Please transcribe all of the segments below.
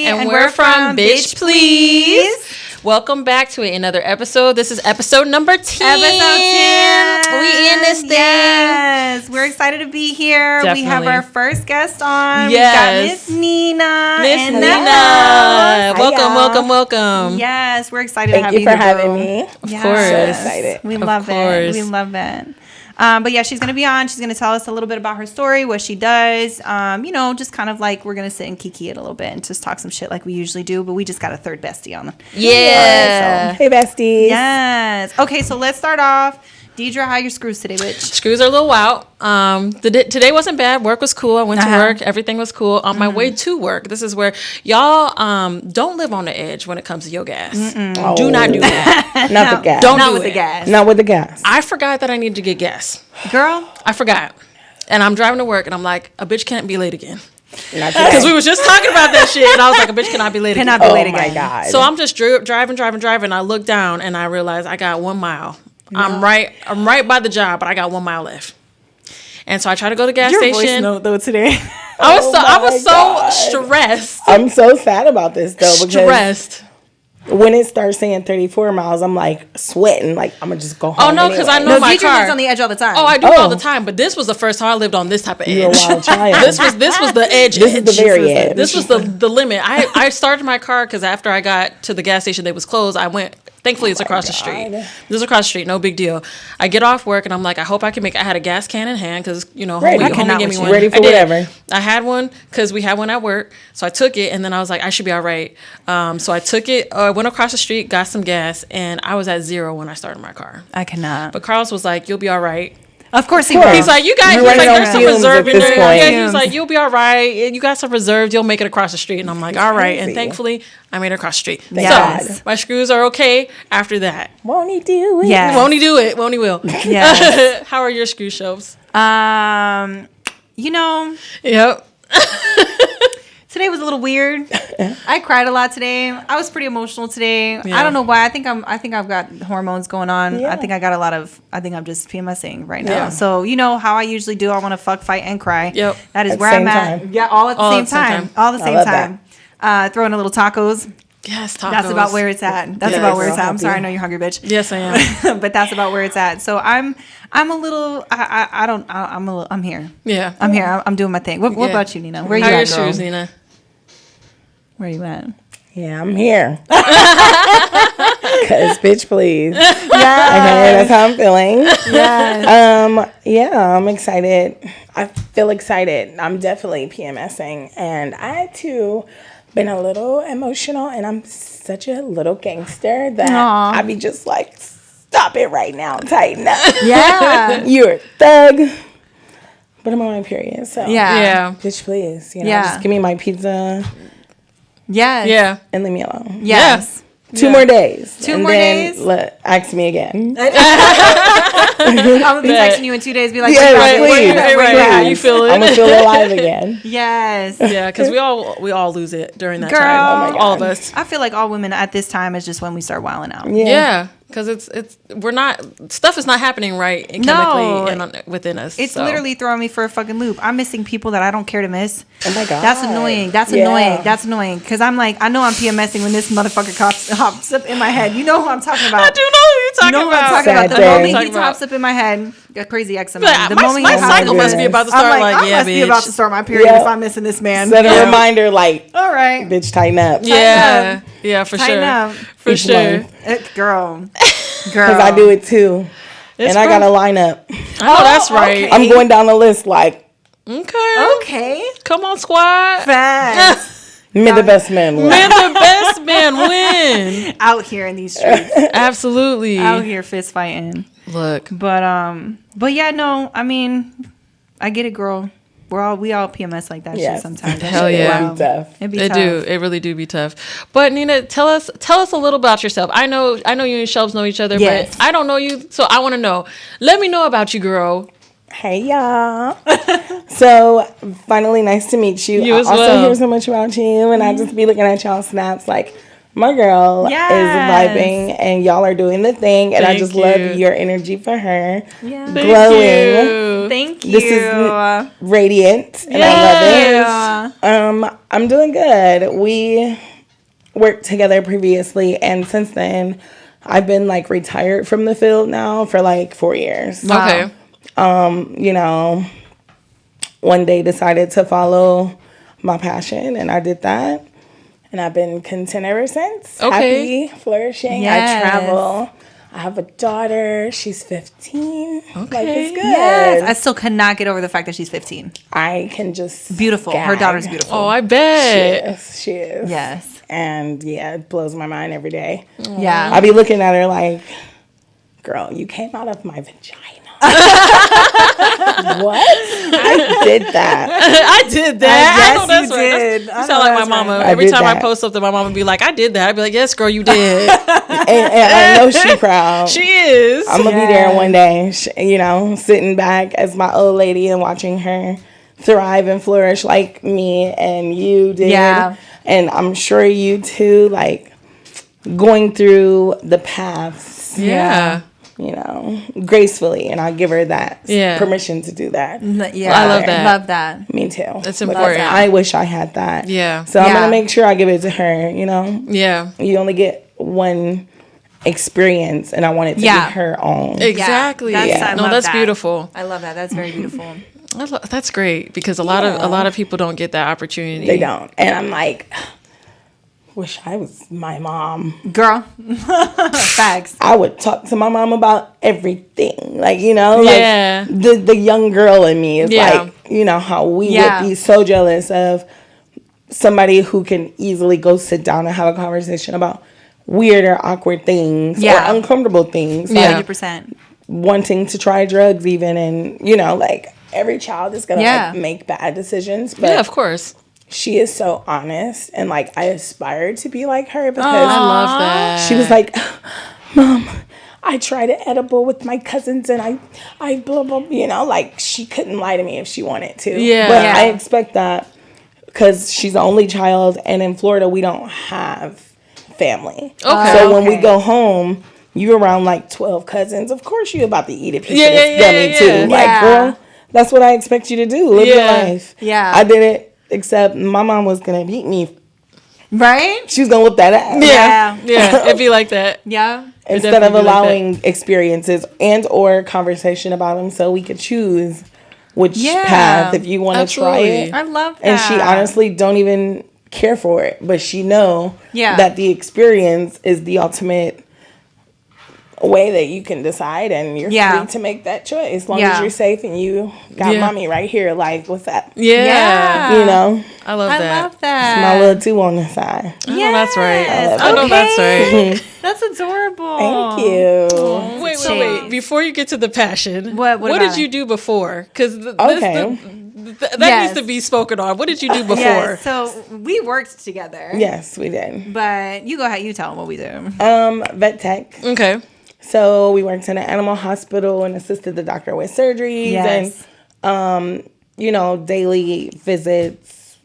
And we're from Bxtch, Please. Welcome back to another episode. This is episode number 10. Episode 10. We in this thing. Yes. We're excited to be here. Definitely. We have our first guest on. Yes. We got Miss Nina. Miss Nina. Welcome. Yes. We're excited to have you. Thank you for having me. Of course. So excited. We love it. But yeah, she's going to be on. She's going to tell us a little bit about her story, what she does. Just kind of like we're going to sit and kiki it a little bit and just talk some shit like we usually do. But we just got a third bestie on. Yeah. Hey, besties. Yes. Okay, so let's start off. Deidre, how your screws today, bitch? Screws are a little wild. Today wasn't bad. Work was cool. I went to work. Everything was cool. On my way to work, this is where y'all don't live on the edge when it comes to your gas. Oh. Do not do that. Not the gas. Don't with the gas. Not with the gas. I forgot that I needed to get gas. Girl. I forgot. And I'm driving to work, and I'm like, a bitch can't be late again. Because we was just talking about that shit, and I was like, a bitch cannot be late again. Cannot be late Oh, again. my God. So I'm just driving. I look down, and I realize I got 1 mile. No. I'm right by the job, but I got 1 mile left. And so I try to go to the gas station. Voice note though today. I was so stressed. I'm so sad about this though because Stressed. when it starts saying 34 miles, I'm like sweating. Like I'm gonna just go home. Oh no, because I know No, my Deidre car. lives on the edge all the time. Oh, I do all the time. But this was the first time I lived on this type of edge. You're a wild child. This was the edge. This is the very edge. This was the limit. I started my car because after I got to the gas station that was closed, I went. Thankfully, it's across the street. This is across the street. No big deal. I get off work, and I'm like, I hope I can make it. I had a gas can in hand because, homie gave me one. Ready for whatever. I had one because we had one at work. So I took it, and then I was like, I should be all right. So I took it. I went across the street, got some gas, and I was at 0 when I started my car. I cannot. But Carlos was like, you'll be all right. Of course he will. He's like, you guys, there's some reserve in there. Yeah, he's like, you'll be all right. You got some reserves. You'll make it across the street. And I'm like, all right. And thankfully, I made it across the street. Yes. So my screws are okay after that. Won't he do it? Yes. Won't he do it? Won't he will? Yes. How are your screw shelves? Yep. Today was a little weird. I cried a lot today. I was pretty emotional today. Yeah. I don't know why. I think I've got hormones going on. Yeah. I think I'm just PMSing right now. Yeah. So you know how I usually do. I want to fuck, fight, and cry. Yep. That is At where the I'm same at. time. Yeah, all at the same time. All at the same time. Throwing a little tacos. Yes, tacos. That's about where it's at. That's about where it's at. I'm sorry, I know you're hungry, bitch. Yes, I am. But that's about where it's at. So I'm a little. I'm here. Yeah. I'm here. I'm doing my thing. What about you, Nina? Where you How are at, your girl? shoes, Nina? Where you at? Yeah, I'm here. Cause bitch, please. Yeah. Okay, that's how I'm feeling. Yes. Yeah, I'm excited. I feel excited. I'm definitely PMSing, and I too been a little emotional, and I'm such a little gangster that I be just like, stop it right now, tighten up. Yeah. You're a thug. But I'm on my period, so Yeah. bitch, please, Yeah. just give me my pizza Yes. Yeah. and leave me alone. Yes. 2 more days. Two and more then days? Ask me again. I'm gonna be texting you in 2 days. Be like, Yeah, where please. you at? Where you Right. at? You feel it? I'm gonna feel alive again. Yes. Yeah, because we all lose it during that Girl. time. Oh my all of us. I feel like all women at this time is just when we start wilding out. Yeah, because we're not, stuff is not happening right chemically and within us. It's literally throwing me for a fucking loop. I'm missing people that I don't care to miss. Oh my God. That's annoying. That's annoying. Because I'm like, I know I'm PMSing when this motherfucker hops up in my head. You know who I'm talking about. I do know who you're talking You know what I'm about. talking about. The Sad moment day. he pops up in my head, a crazy ex of Like, mine. The my moment my he pops cycle up, must be about to I'm start. like, I yeah, must bitch. be about to start my period Yep. if I'm missing this man. Set a reminder, like, All right. bitch, tighten up. Yeah, yeah, for Tighten sure, up. for Each sure. month. Girl. Because I do it too. It's and I got to line up. I know that's right. okay. I'm going down the list like, Okay, come on, squad. Facts. may the best man win. Man, the best man win. Out here in these streets. Absolutely. Out here fist fighting. Look, But yeah, no, I mean, I get it, girl. We all PMS like that Yes. shit sometimes. That Hell shit yeah. wild. Tough. It'd be it tough. do. It really do be tough. But Nina, tell us a little about yourself. I know you and Shelbs know each other, Yes. but I don't know you, so I want to know. Let me know about you, girl. Hey, y'all. So, finally, nice to meet you. You as I also well. hear so much about you, and I just be looking at y'all snaps like, my girl Yes. is vibing, and y'all are doing the thing, and I Thank just you. love your energy for her. Yeah. Thank Glowing. you. Thank you. This is radiant, and Yes. I love I'm doing good. We worked together previously, and since then, I've been like retired from the field now for like 4 years. Okay. You know, one day decided to follow my passion, and I did that. And I've been content ever since. Okay. Happy, flourishing. Yes. I travel. I have a daughter. She's 15. Okay. Life is good. Yes. I still cannot get over the fact that she's 15. I can just Beautiful. Her gag. daughter's beautiful. Oh, I bet. She is. Yes. And yeah, it blows my mind every day. Yeah. I be looking at her like, girl, you came out of my vagina. What? I did that. I did that. Yes, I know that's you right. did. You I know sound like my that's mama. right. Every did time I that. post something, my mama be like, I did that. I'd be like, yes, girl, you did. and I know she proud. She is. I'm gonna be there one day, you know, sitting back as my old lady and watching her thrive and flourish like me and you did. Yeah. And I'm sure you too, like going through the paths, Yeah. you know, gracefully. And I'll give her that Yeah. permission to do that. Yeah. I love that. Love that. Me too. That's Because important. I wish I had that. Yeah. So I'm Yeah. gonna make sure I give it to her, you know. Yeah. You only get one experience, and I want it to Yeah. be her own. Exactly. That's- Yeah. I No, love that's that. beautiful. I love that. That's very beautiful. That's great because a lot of people don't get that opportunity. They don't. And I'm like, wish I was my mom. Girl. Facts. I would talk to my mom about everything. Like, you know, like Yeah. the young girl in me is Yeah. like, you know, how we Yeah. would be so jealous of somebody who can easily go sit down and have a conversation about weird or awkward things Yeah. or uncomfortable things. Yeah. Like 100%. wanting to try drugs even, and, you know, like every child is going to Yeah. like make bad decisions. But Yeah, of course. she is so honest, and like I aspire to be like her because I love that. she was like, Mom, I tried an edible with my cousins and I blah, blah, you know, like she couldn't lie to me if she wanted to. Yeah. But Yeah. I expect that because she's the only child, and in Florida, we don't have family. Okay. So when we Okay. go home, you around like 12 cousins. Of course, you about to eat a piece Yeah, of this yeah, gummy yeah, too. yeah. Like, Yeah. girl, that's what I expect you to do. Live your Yeah. life. Yeah. I did it. Except my mom was gonna beat me. Right? She was gonna whip that ass. Yeah. Yeah. It'd be like that. Yeah. Instead of definitely be like allowing experiences and or conversation about them, so we could choose which Yeah. path if you want to try Absolutely. it. I love that. And she honestly don't even care for it, but she know Yeah. that the experience is the ultimate way that you can decide, and you're Yeah. free to make that choice as long Yeah. as you're safe and you got Yeah. mommy right here. Like, what's that? Yeah. You know, I love I that. love that. my little two on the side. I know that's right. Yes. I know that's Okay. right. That's adorable. Thank you. Wait. Before you get to the passion, What did about you it? do before? Because Okay. that Yes. needs to be spoken on. What did you do before? Yeah, so we worked together. Yes, we did. But you go ahead, you tell them what we do. Vet tech. Okay. So we worked in an animal hospital and assisted the doctor with surgeries Yes. and, you know, daily visits,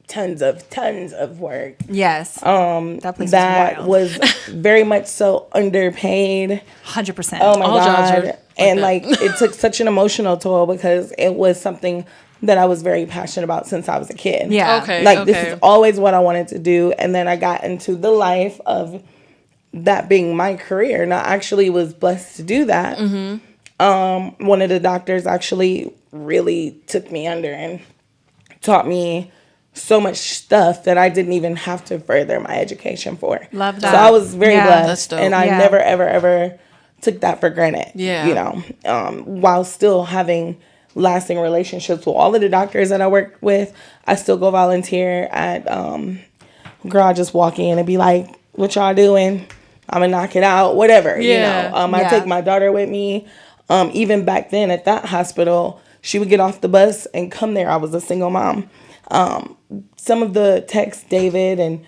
tons of work. Yes. That place That was wild. was very much so underpaid. 100%. Oh my All jobs are God. like And that. like it took such an emotional toll because it was something that I was very passionate about since I was a kid. Yeah. Okay. Like this is always what I wanted to do. And then I got into the life of that being my career. And I actually was blessed to do that. One of the doctors actually really took me under and taught me so much stuff that I didn't even have to further my education for. Love that. So I was very Yeah. blessed. That's dope. And I Yeah. never, ever took that for granted. Yeah. You know, while still having lasting relationships with all of the doctors that I work with, I still go volunteer at, girl, I just walk in and be like, what y'all doing? I'm gonna knock it out, whatever. Yeah. You know, I Yeah. take my daughter with me. Even back then at that hospital, she would get off the bus and come there. I was a single mom. Some of the techs, David, and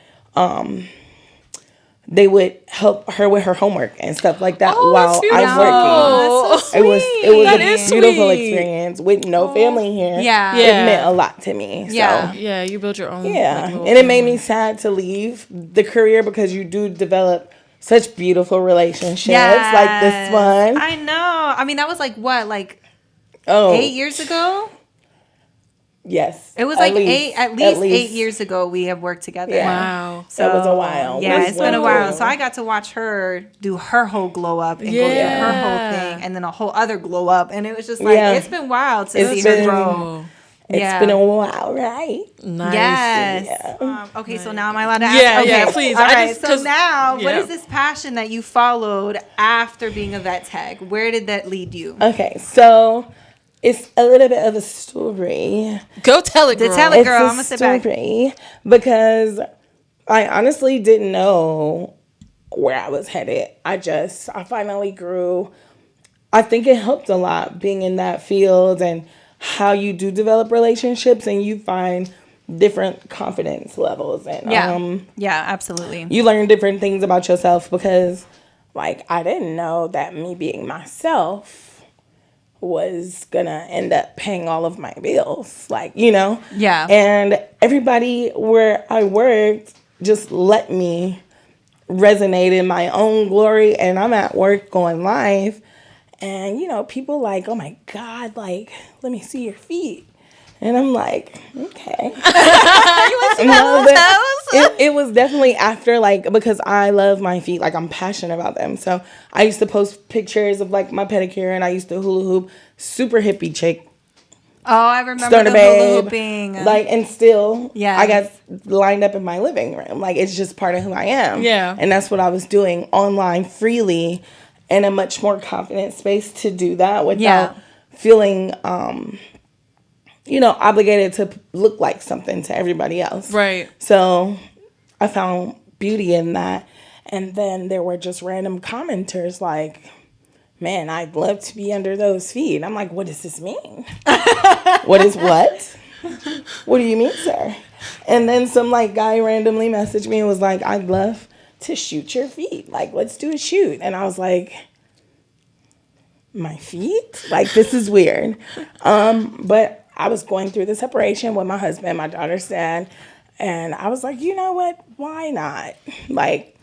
they would help her with her homework and stuff like that Oh, while that's I'm beautiful. working. Oh, that's so It was That a is beautiful sweet. experience with no family here. Yeah. It Yeah. meant a lot to me. Yeah. So, Yeah, you build your own. yeah. like, little And it made family. me sad to leave the career because you do develop such beautiful relationships like this one. I know. I mean, that was like what, like Oh, 8 years ago? Yes. It was like at least 8 years ago we have worked together. Yeah. Wow. So it was a while. Yeah, it's been a while. So I got to watch her do her whole glow up and go through her whole thing and then a whole other glow up. And it was just like, it's been wild to see her grow. It's been a while, right? Nice. Yes. Yeah. Okay, so now am I allowed to ask? Yeah, okay. yeah, please. All right, so now, yeah. what is this passion that you followed after being a vet tech? Where did that lead you? Okay, so it's a little bit of a story. Go tell it, girl. Tell it, girl. I'm going to sit back. Because I honestly didn't know where I was headed. I finally grew. I think it helped a lot being in that field and how you do develop relationships and you find different confidence levels. And yeah, absolutely. You learn different things about yourself because, like, I didn't know that me being myself was gonna end up paying all of my bills, like, you know? Yeah. And everybody where I worked just let me resonate in my own glory, and I'm at work going live, and, you know, people like, oh my God, like, let me see your feet. And I'm like, okay. You want to see my toes? It was definitely after, like, because I love my feet. Like, I'm passionate about them. So I used to post pictures of, like, my pedicure, and I used to hula hoop. Super hippie chick. Oh, I remember the hula hooping. Like, and still, yeah, I got lined up in my living room. Like, it's just part of who I am. Yeah. And that's what I was doing online freely in a much more confident space to do that without feeling you know, obligated to look like something to everybody else. Right. So I found beauty in that. And then there were just random commenters like, man, I'd love to be under those feet. I'm like, what does this mean? What is what? What do you mean, sir? And then some like guy randomly messaged me and was like, I'd love to shoot your feet. Like, let's do a shoot. And I was like, my feet? Like, this is weird. But I was going through the separation with my husband, my daughter's dad, and I was like, you know what? Why not? Like,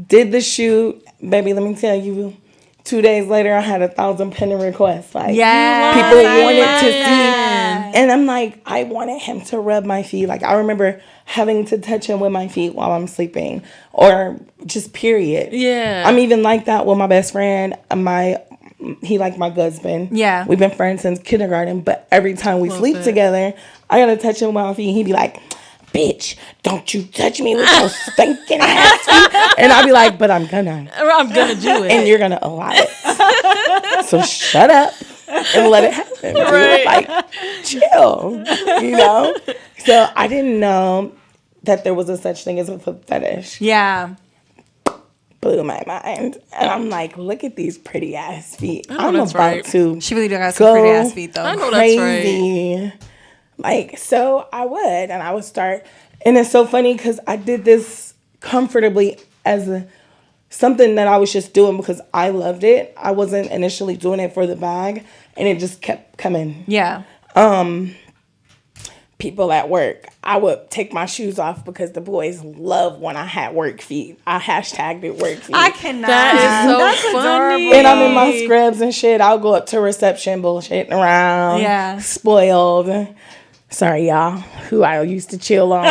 did the shoot. Baby, let me tell you, 2 days later, I had 1,000 pending requests. Like, people wanted to see. And I'm like, I wanted him to rub my feet. Like, I remember having to touch him with my feet while I'm sleeping, or just period. Yeah. I'm even like that with my best friend. He like my husband. Yeah. We've been friends since kindergarten, but every time we sleep together, I gotta touch him with my feet. He'd be like, bitch, don't you touch me with your stinking ass feet. And I'd be like, but I'm gonna do it. And you're gonna allow it. So shut up and let it happen. Dude. Right. Like, chill, you know? So I didn't know that there was a such thing as a foot fetish. Yeah. Blew my mind. And I'm like, look at these pretty ass feet. I'm that's about right. to She really got some pretty ass feet, though. I know crazy. that's right. Like, so I would, and I would start, and it's so funny because I did this comfortably as something that I was just doing because I loved it. I wasn't initially doing it for the bag, and it just kept coming. Yeah. People at work, I would take my shoes off because the boys love when I had work feet. I hashtagged it work feet. I cannot. That is so funny. And I'm in my scrubs and shit. I'll go up to reception bullshitting around. Yeah. Spoiled. Sorry, y'all, who I used to chill on.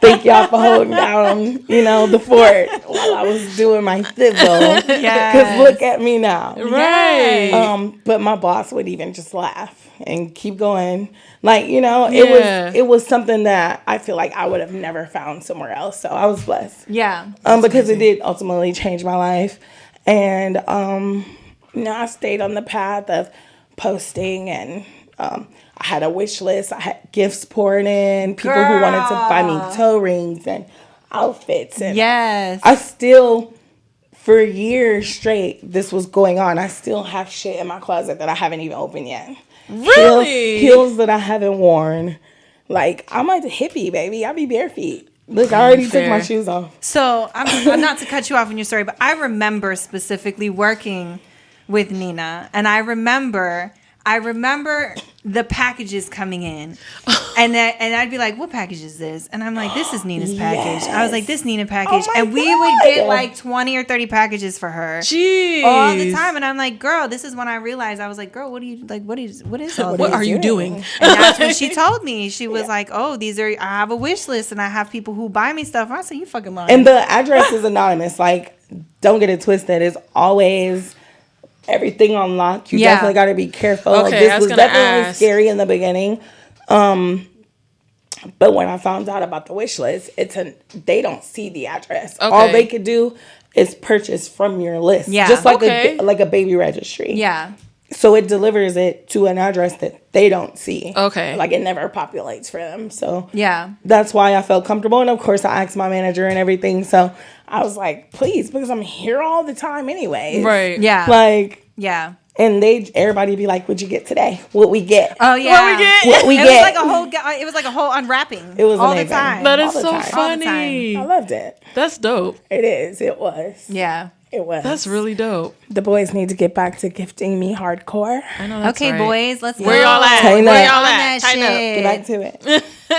Thank y'all for holding down, you know, the fort while I was doing my thizzle. Yeah. Because look at me now. Right. But my boss would even just laugh and keep going. Like, you know, it was something that I feel like I would have never found somewhere else. So I was blessed. Yeah. Because it did ultimately change my life. And, you know, I stayed on the path of posting, and I had a wish list. I had gifts pouring in, people who wanted to buy me toe rings and outfits. And yes. I still, for years straight, this was going on. I still have shit in my closet that I haven't even opened yet. Really? Heels that I haven't worn. Like, I'm a hippie, baby. I be bare feet. Look, I already took my shoes off. So, I'm not to cut you off in your story, but I remember specifically working with Nina. And I remember I remember the packages coming in, and I'd be like, "What package is this?" And I'm like, "This is Nina's package." I was like, "This Nina package," and we would get like 20 or 30 packages for her, all the time. And I'm like, "Girl," this is when I realized I was like, "Girl, what do you like? What is all? What are you doing?" And that's when she told me. She was like, "Oh, I have a wish list, and I have people who buy me stuff." I said, "You fucking lying." And the address is anonymous. Like, don't get it twisted. It's always everything on lock. You definitely got to be careful. Okay, like, this was definitely ask. scary in the beginning. But when I found out about the wish list, they don't see the address. Okay. All they could do is purchase from your list. Yeah. Just like a baby registry. Yeah. So it delivers it to an address that they don't see. Okay. Like, it never populates for them. So yeah, that's why I felt comfortable. And of course, I asked my manager and everything. So I was like, please, because I'm here all the time anyway. Right. Yeah. Like, yeah. And everybody be like, "What'd you get today? What we get? Oh yeah, what we get? What we it get?" It was like a whole unwrapping. It was all amazing. the time. That is All the so time. funny. I loved it. That's dope. It is. It was. Yeah. It was. That's really dope. The boys need to get back to gifting me hardcore. I know that's okay, right. boys, let's go. Where y'all at? Tighten Where up. y'all on at? that Tighten up. shit. Get back to it.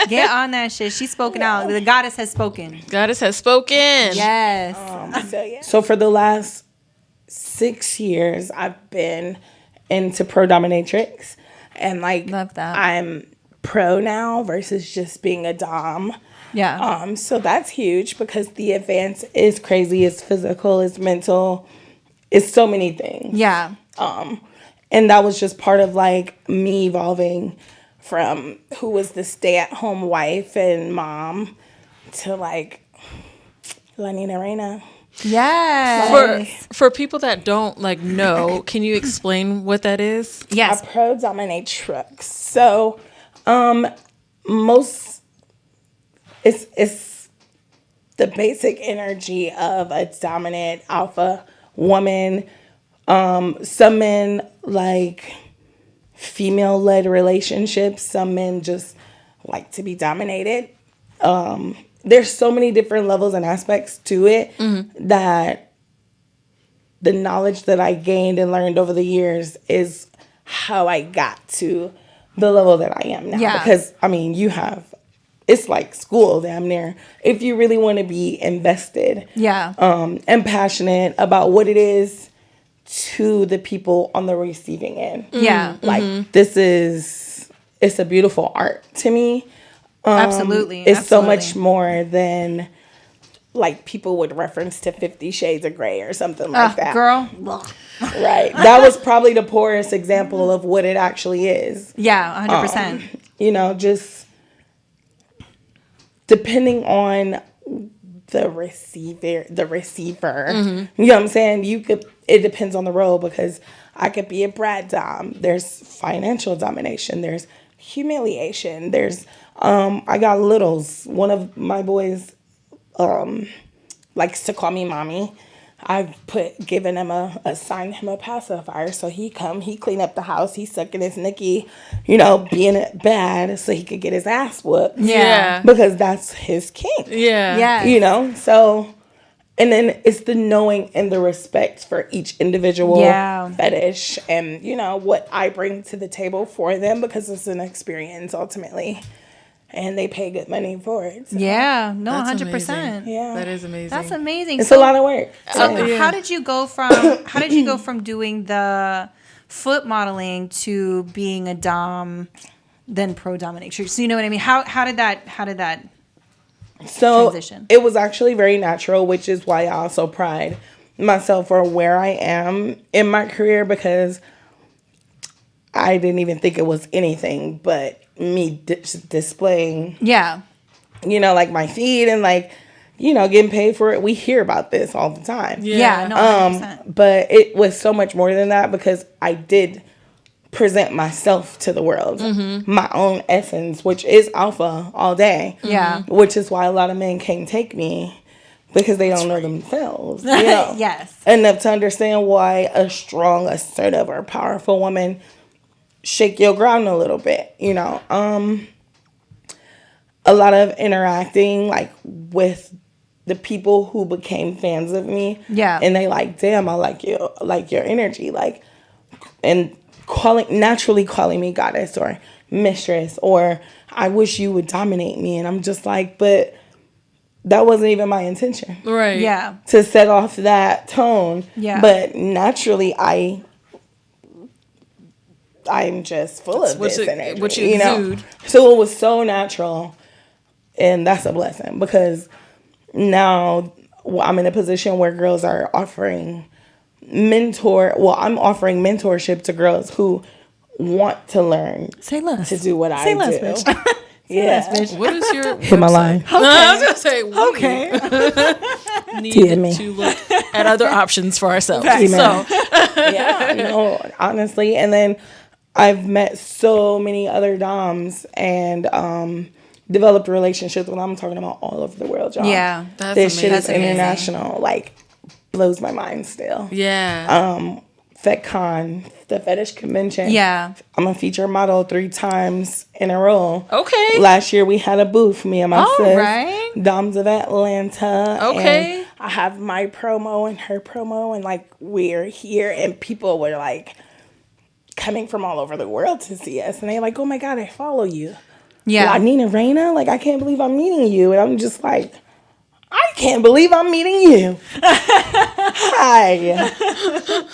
Get on that shit. She's spoken out. The goddess has spoken. Goddess has spoken. Yes. So for the last 6 years, I've been into pro dominatrix, and like, love that. I'm pro now versus just being a dom. Yeah. So that's huge because the advance is crazy. It's physical. It's mental. It's so many things. Yeah. And that was just part of like me evolving from who was the stay-at-home wife and mom to like La Niña Reina. Yeah. For people that don't like know, can you explain what that is? Yes. A pro dominatrix. So, it's the basic energy of a dominant alpha woman. Some men like female-led relationships. Some men just like to be dominated. There's so many different levels and aspects to it that the knowledge that I gained and learned over the years is how I got to the level that I am now. Yeah. Because, I mean, it's like school damn near. If you really want to be invested and passionate about what it is to the people on the receiving end. Yeah. Like, it's a beautiful art to me. Absolutely. It's so much more than like people would reference to 50 Shades of Grey or something like that. Girl. Right. That was probably the poorest example of what it actually is. Yeah, 100%. Just depending on the receiver. You know what I'm saying? It depends on the role, because I could be a brat dom. There's financial domination. There's humiliation. There's I got littles. One of my boys likes to call me mommy. I've given him assigned him a pacifier. So he clean up the house. He's sucking his nookie, being bad so he could get his ass whooped. Yeah. Because that's his kink. Yeah. Yeah. So, and then it's the knowing and the respect for each individual fetish and, what I bring to the table for them, because it's an experience ultimately. And they pay good money for it. So. Yeah, no, That's 100%. amazing. Yeah, that is amazing. That's amazing. It's a lot of work. So how did you go from doing the foot modeling to being a dom, then pro dominatrix? So you know what I mean? How did that transition? It was actually very natural, which is why I also pride myself for where I am in my career, because I didn't even think it was anything but me displaying, like my feed and like, getting paid for it. We hear about this all the time. Yeah, no, 100%. But it was so much more than that, because I did present myself to the world, my own essence, which is alpha all day. Yeah, which is why a lot of men can't take me, because they don't know themselves. Yes, enough to understand why a strong, assertive, or powerful woman shake your ground a little bit, a lot of interacting like with the people who became fans of me. Yeah. And they like, damn, I like you, like your energy. Like, and naturally calling me goddess or mistress, or I wish you would dominate me. And I'm just like, but that wasn't even my intention. Right. Yeah. To set off that tone. Yeah. But naturally, I'm just full of this energy. What you exude. So it was so natural. And that's a blessing, because now I'm in a position where girls are offering I'm offering mentorship to girls who want to learn Say less. to do what I Say do. less, bitch. Yeah. bitch. What is your Hit my website? line. Okay. I was gonna say Okay. we DM me. need to look at other options for ourselves. Email. So Yeah, no, honestly. And then I've met so many other doms and developed relationships when I'm talking about all over the world, y'all. Yeah. that's This amazing. shit is That's amazing. international. Like, blows my mind still. Yeah. FetCon, the fetish convention. Yeah. I'm a feature model 3 times in a row. Okay. Last year we had a booth, me and my All sis. right. Doms of Atlanta. Okay. And I have my promo and her promo, and like we're here, and people were like coming from all over the world to see us, and they're like, "Oh my God, I follow you." Yeah. Like, Niña Reina, like I can't believe I'm meeting you, and I'm just like, I can't believe I'm meeting you. Hi.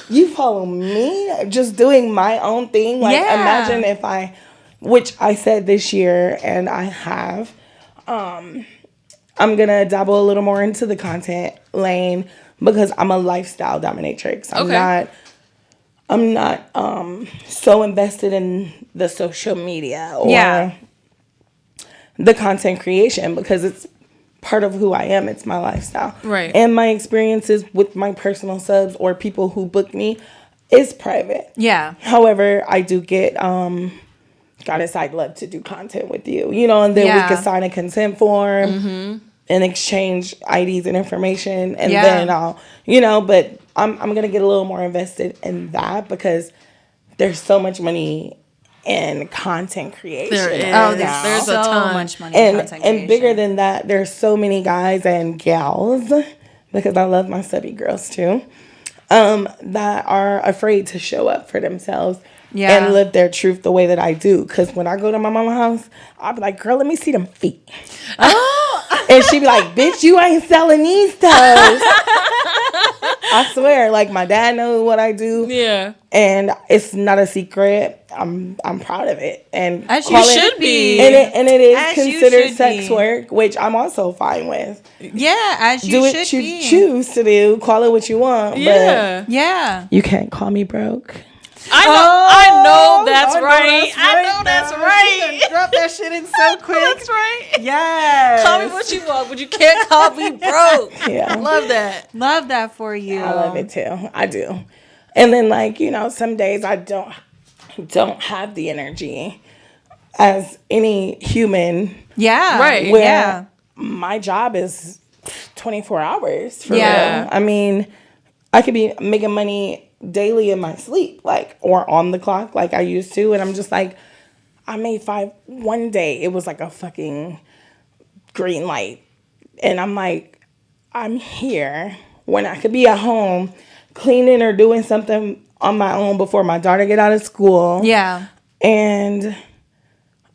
You follow me just doing my own thing. Like, Yeah. imagine if which I said this year, and I have, I'm going to dabble a little more into the content lane, because I'm a lifestyle dominatrix. I'm not so invested in the social media or the content creation, because it's part of who I am. It's my lifestyle. Right. And my experiences with my personal subs or people who book me is private. Yeah. However, I do get, goddess, I'd love to do content with you, and then we could sign a consent form and exchange IDs and information. And then I'll, but I'm going to get a little more invested in that, because there's so much money in content creation. There is. Oh, now. There's so a ton. much money in content creation. And bigger than that, there's so many guys and gals, because I love my subby girls too, that are afraid to show up for themselves and live their truth the way that I do. Because when I go to my mama's house, I'll be like, girl, let me see them feet. And she be like, bitch, you ain't selling these toes. I swear, like, my dad knows what I do. Yeah. And it's not a secret. I'm proud of it. And As you should be. And it is As you considered should sex be. work, which I'm also fine with. Yeah, as you Do should what you be. choose to do. Call it what you want. Yeah. Yeah. But you can't call me broke. I know that's right. I know that's now. right. Drop that shit in so quick. That's right. Yes. Call me what you want, but you can't call me broke. Yeah. Love that. Love that for you. I love it too. I do. And then, like, some days I don't have the energy as any human. Yeah. Right. Where Yeah. my job is 24 hours for Yeah. real. I mean, I could be making money daily in my sleep, like, or on the clock like I used to, and I'm just like, I made one day it was like a fucking green light, and I'm like, I'm here when I could be at home cleaning or doing something on my own before my daughter get out of school. Yeah. And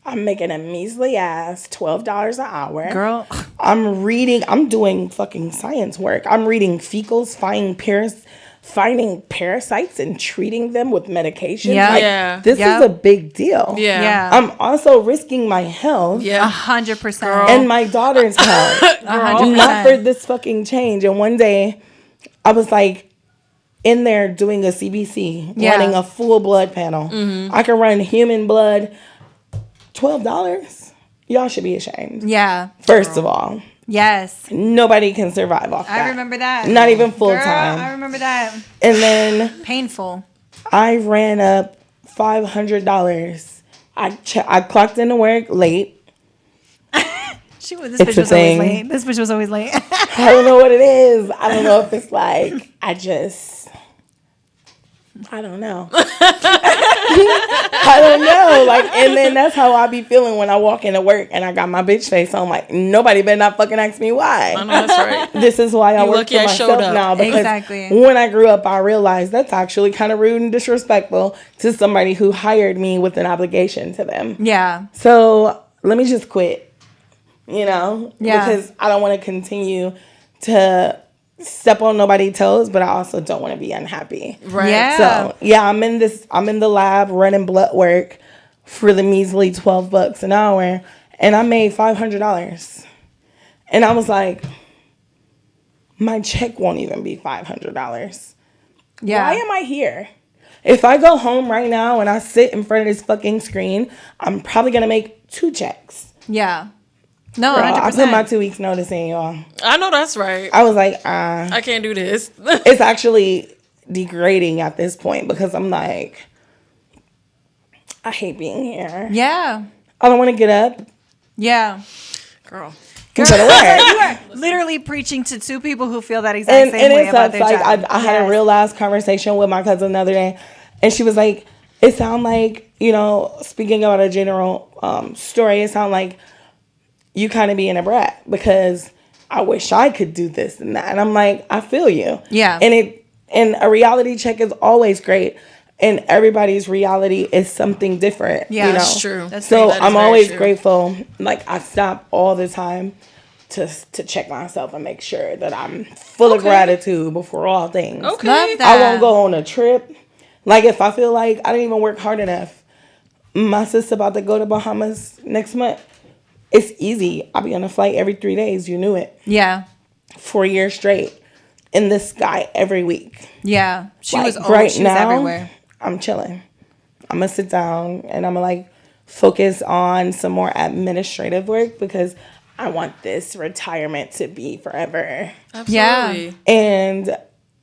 I'm making a measly ass $12 an hour. Girl. I'm doing fucking science work. I'm reading fecals, finding parasites and treating them with medication. Yeah. Like, Yeah. this is a big deal. Yeah. Yeah. I'm also risking my health. Yeah. 100%. And my daughter's health. 100%. Not for this fucking change. And one day, I was like in there doing a CBC, running a full blood panel. I can run human blood. $12? Y'all should be ashamed. Yeah. First of all, Yes. nobody can survive off that. I remember that. Not even full Girl, time. I remember that. And then Painful. I ran up $500. I clocked into work late. This It's bitch a was always thing. late. This bitch was always late. I don't know what it is. I don't know if it's like, I don't know. I don't know. Like, and then that's how I be feeling when I walk into work and I got my bitch face on. Like, nobody better not fucking ask me why. I know that's right. This is why I work for myself now. Because when I grew up, I realized that's actually kind of rude and disrespectful to somebody who hired me with an obligation to them. Yeah. So let me just quit. You know? Yeah. Because I don't want to continue to step on nobody's toes, but I also don't want to be unhappy. Right. Yeah. So yeah, I'm in the lab running blood work for the measly $12 an hour, and I made $500. And I was like, my check won't even be $500. Yeah. Why am I here? If I go home right now and I sit in front of this fucking screen, I'm probably gonna make 2 checks. Yeah. No, Girl, 100%. I put my 2 weeks notice in, y'all. I know that's right. I was like, I can't do this. It's actually degrading at this point because I'm like, I hate being here. Yeah. I don't want to get up. Yeah. Girl. You better work. You are literally preaching to 2 people who feel that exact same way about their like, job. I had a real last conversation with my cousin the other day, and she was like, it sound like, you know, speaking about a general story, it sound like you kind of being a brat because I wish I could do this and that. And I'm like, I feel you. Yeah. And a reality check is always great. And everybody's reality is something different. Yeah, you know? That's true. So I'm always grateful. Like, I stop all the time to check myself and make sure that I'm full of gratitude before all things. Okay. Love that. I won't go on a trip. Like, if I feel like I didn't even work hard enough, my sister about to go to Bahamas next month. It's easy. I'll be on a flight every 3 days. You knew it. Yeah. 4 years straight. In the sky every week. Yeah. She like, was right she was now, everywhere. I'm chilling. I'm going to sit down and I'm going to like focus on some more administrative work because I want this retirement to be forever. Absolutely. Yeah. And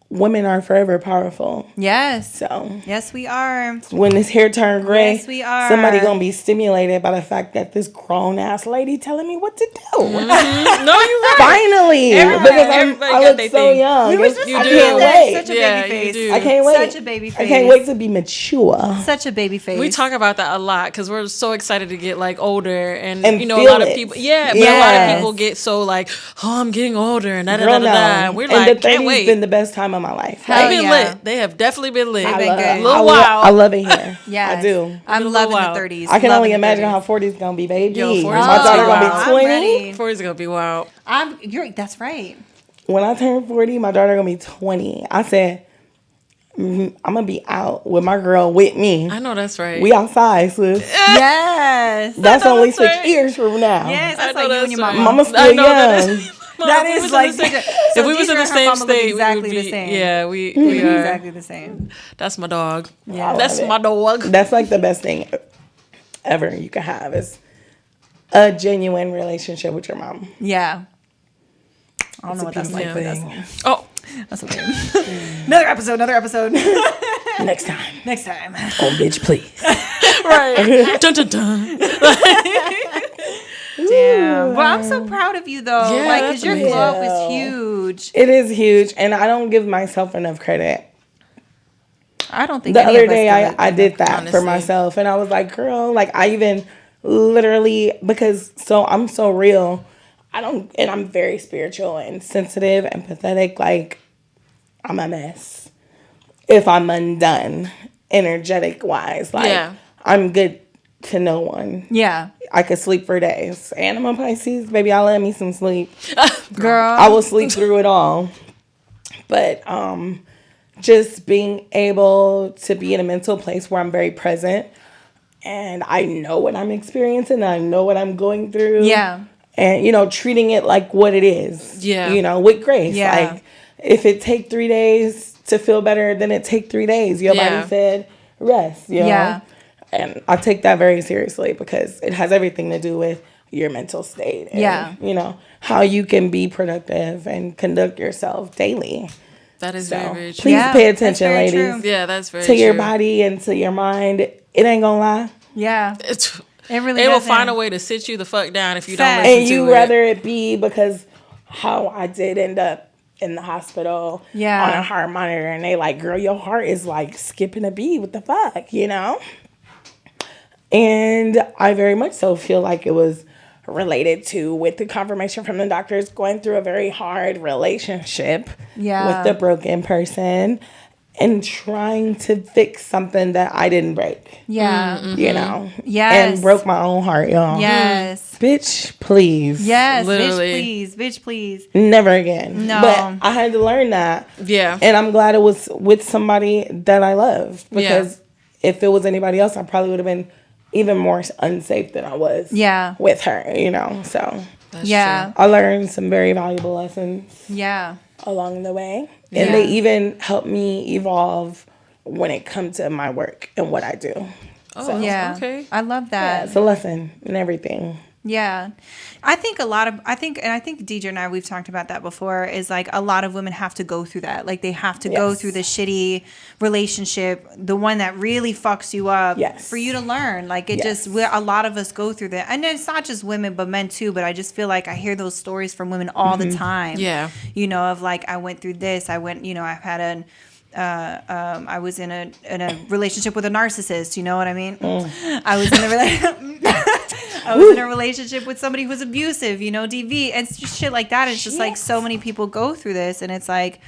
women are forever powerful. Yes. So yes, we are. when his hair turn gray, Yes, we are. somebody gonna be stimulated by the fact that this grown ass lady telling me what to do. Mm-hmm. No, you're right. Finally, because I look so young. I can't wait. Such a Yeah, baby face. you do. I can't wait. Such a baby face. I can't wait to be mature. Such a baby face. We talk about that a lot because we're so excited to get like older, and you know, a feel lot of it. people, but a lot of people get so like, oh, I'm getting older, and da da da da. And we're like, the 30's can't wait. been the best time of my life. They've been yeah. lit. They have definitely been lit. been good. A little while. I love it here. Yes. I do. I'm loving the 30s. I can only Loving the imagine 30s. how 40 is gonna be, baby. Yo, 40's my gonna daughter be gonna wild. be 20. 40's gonna be wild. That's right. When I turn 40, my daughter gonna be 20. I said, I'm gonna be out with my girl with me. I know that's right. We outside, sis. Yes. That's only that's 6 right. years from now. Yes, that's I know like you and that's your right. mama. Mama's I still know that young. is. That is like if we was in the same state, exactly we would be, the same. Yeah, we We'd be are. exactly the same. That's my dog. Yeah. That's love it. my dog. That's like the best thing ever you can have is a genuine relationship with your mom. Yeah. I don't know what that's like, but Oh, that's okay. Another episode. Next time. Oh, bitch, please. right. Dun dun dun. Damn. Well, I'm so proud of you though. Yeah, like, cause your thank glow up you. is huge. It is huge, and I don't give myself enough credit. I don't think The any other of us day do it. I did that for honestly. myself, and I was like, girl, like I even literally, because so I'm so real, and I'm very spiritual and sensitive and pathetic. Like, I'm a mess if I'm undone energetic wise. Like, Yeah. I'm good to no one. Yeah. I could sleep for days. And I'm a Pisces, baby. I love me some sleep. Girl. I will sleep through it all. But just being able to be in a mental place where I'm very present and I know what I'm experiencing, I know what I'm going through. Yeah. And, you know, treating it like what it is. Yeah. You know, with grace. Yeah. Like, if it take 3 days to feel better, then it take 3 days. Your Yeah. body said rest, you know? Yeah. And I take that very seriously because it has everything to do with your mental state. And, Yeah. you know, how you can be productive and conduct yourself daily. That is So very, very true. please Yeah, pay that's attention, very ladies. true. Yeah, that's very To true. your body and to your mind. It ain't gonna lie. Yeah. It really will doesn't. find a way to sit you the fuck down if you Facts. don't listen And to you it. rather it be because how I did end up in the hospital Yeah. on a heart monitor, and they like, girl, your heart is like skipping a beat. What the fuck, you know? And I very much so feel like it was related to, with the confirmation from the doctors, going through a very hard relationship with the broken person and trying to fix something that I didn't break. Yeah. Mm-hmm. You know? Yes. And broke my own heart, y'all. Yes. Bitch, please. Yes. Literally. Bitch, please. Never again. No. But I had to learn that. Yeah. And I'm glad it was with somebody that I love. Because if it was anybody else, I probably would have been even more unsafe than I was with her, you know? So, That's true. I learned some very valuable lessons along the way. And they even helped me evolve when it comes to my work and what I do. Oh, So, okay. I love that. yeah, it's a lesson in everything. Yeah. I think DJ and I, we've talked about that before, is like a lot of women have to go through that. Like they have to go through the shitty relationship, the one that really fucks you up for you to learn. Like it just, a lot of us go through that. And it's not just women, but men too. But I just feel like I hear those stories from women all the time. Yeah. You know, of like, I went through this. I went, you know, I've had I was in a relationship with a narcissist. You know what I mean? I was in a relationship with somebody who's abusive. You know, DV. It's just shit like that. It's just like so many people go through this, and it's like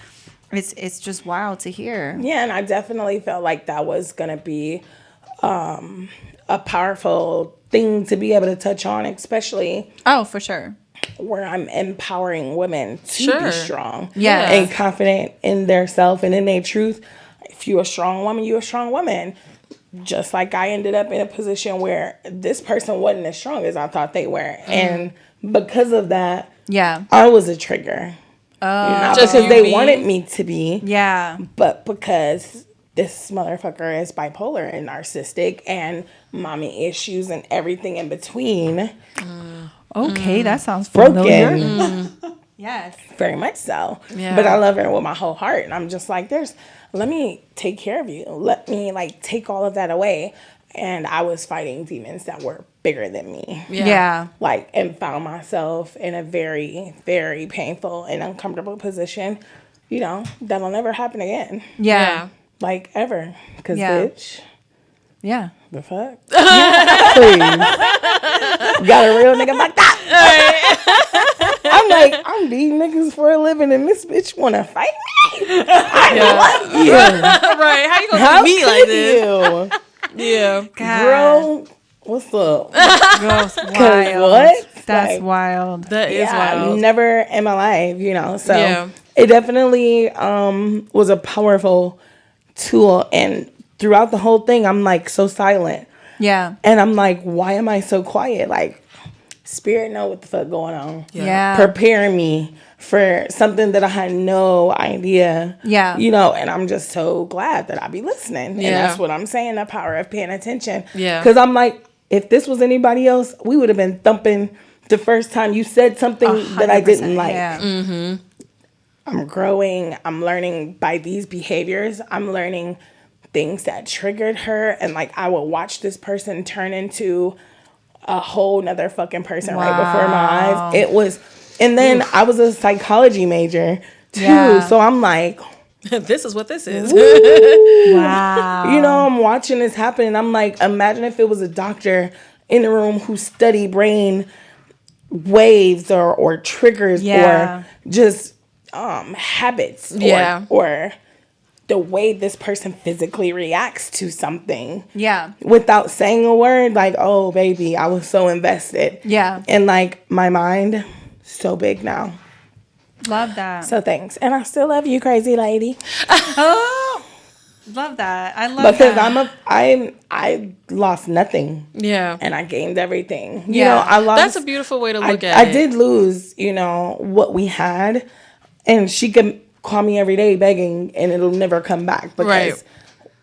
it's just wild to hear. Yeah, and I definitely felt like that was gonna be a powerful thing to be able to touch on, especially for sure. Where I'm empowering women to be strong and confident in their self and in their truth. If you're a strong woman, you're a strong woman. Just like I ended up in a position where this person wasn't as strong as I thought they were. And because of that, I was a trigger. Not just because they wanted me to be, but because this motherfucker is bipolar and narcissistic and mommy issues and everything in between. Okay, that sounds familiar. Broken. Yes. Very much so. Yeah. But I love her with my whole heart. And I'm just like, let me take care of you. Let me like take all of that away. And I was fighting demons that were bigger than me. Yeah. Like, and found myself in a very, very painful and uncomfortable position, you know, that'll never happen again. Yeah. Like, ever. Because, bitch. Yeah. The fuck? Please. Got a real nigga like that. I'm like, I'm these niggas for a living and this bitch wanna fight me? I love you. Right. How you gonna do me like this? Yeah. Girl, what's up? Girl's wild. What? That's wild. That is wild. Never in my life, you know. So it definitely was a powerful tool, and throughout the whole thing, I'm like so silent. Yeah. And I'm like, why am I so quiet? Like, spirit know what the fuck going on. Yeah. Preparing me for something that I had no idea. Yeah. You know, and I'm just so glad that I be listening. Yeah. And that's what I'm saying, the power of paying attention. Yeah. Because I'm like, if this was anybody else, we would have been thumping the first time you said something 100%, that I didn't like. Yeah. Mm-hmm. I'm growing. I'm learning by these behaviors. I'm learning things that triggered her, and like I would watch this person turn into a whole nother fucking person right before my eyes. It was, and then I was a psychology major too, so I'm like, this is what this is. Wow. You know, I'm watching this happen, and I'm like, imagine if it was a doctor in the room who studied brain waves or triggers or just habits or the way this person physically reacts to something. Yeah. Without saying a word, like, oh, baby, I was so invested. Yeah. And, like, my mind, so big now. Love that. So, thanks. And I still love you, crazy lady. Oh, love that. I love that. Because I lost nothing. Yeah. And I gained everything. You know, I lost. That's a beautiful way to look at it. I did lose, you know, what we had. And she could call me every day begging, and it'll never come back because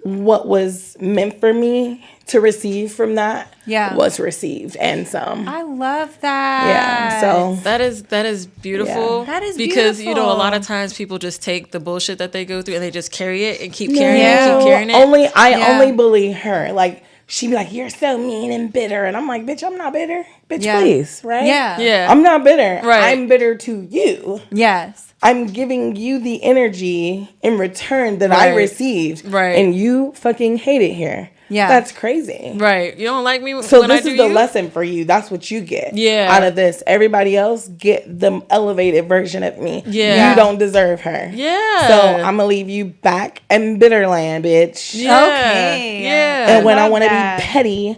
what was meant for me to receive from that was received, and some. I love that. Yeah, so that is beautiful. Yeah. That is because beautiful. You know, a lot of times people just take the bullshit that they go through and they just carry it and keep carrying it, keep carrying it. I only bully her. Like, she'd be like, you're so mean and bitter. And I'm like, bitch, I'm not bitter. Bitch, please, right? Yeah. I'm not bitter. Right. I'm bitter to you. Yes. I'm giving you the energy in return that I received. Right. And you fucking hate it here. Yeah. That's crazy. Right. You don't like me So when this I do is the you? lesson for you. That's what you get Yeah. out of this. Everybody else get the elevated version of me. Yeah. You don't deserve her. Yeah. So I'm going to leave you back in Bitterland, bitch. Yeah. Okay. Yeah. And when I love want to that. be petty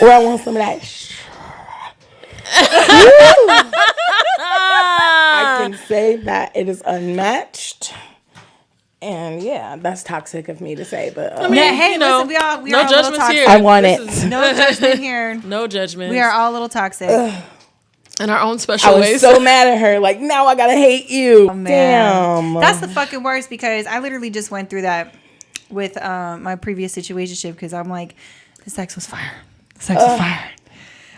or I want some of that I can say that it is unmatched. And yeah, that's toxic of me to say, but I mean, Hey, you know, listen, we are no a little judgments toxic. here. I want This it. is No judgment here. no judgment. We are all a little toxic. in our own special I was ways. so mad at her. Like, now I gotta hate you. Oh, man. Damn. That's the fucking worst because I literally just went through that with my previous situationship because I'm like, the sex was fire. The sex was fire.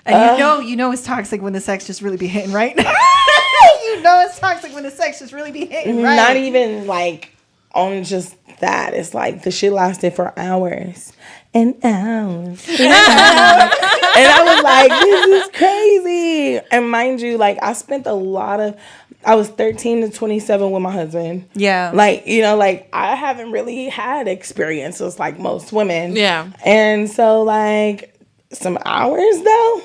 And you know it's toxic when the sex just really be hitting, right? You know it's toxic when the sex just really be hitting, right? Not even like on just that. It's like the shit lasted for hours and hours. And I was like, this is crazy. And mind you, like I spent I was 13 to 27 with my husband. Yeah. Like, you know, like I haven't really had experiences like most women. Yeah. And so like some hours though.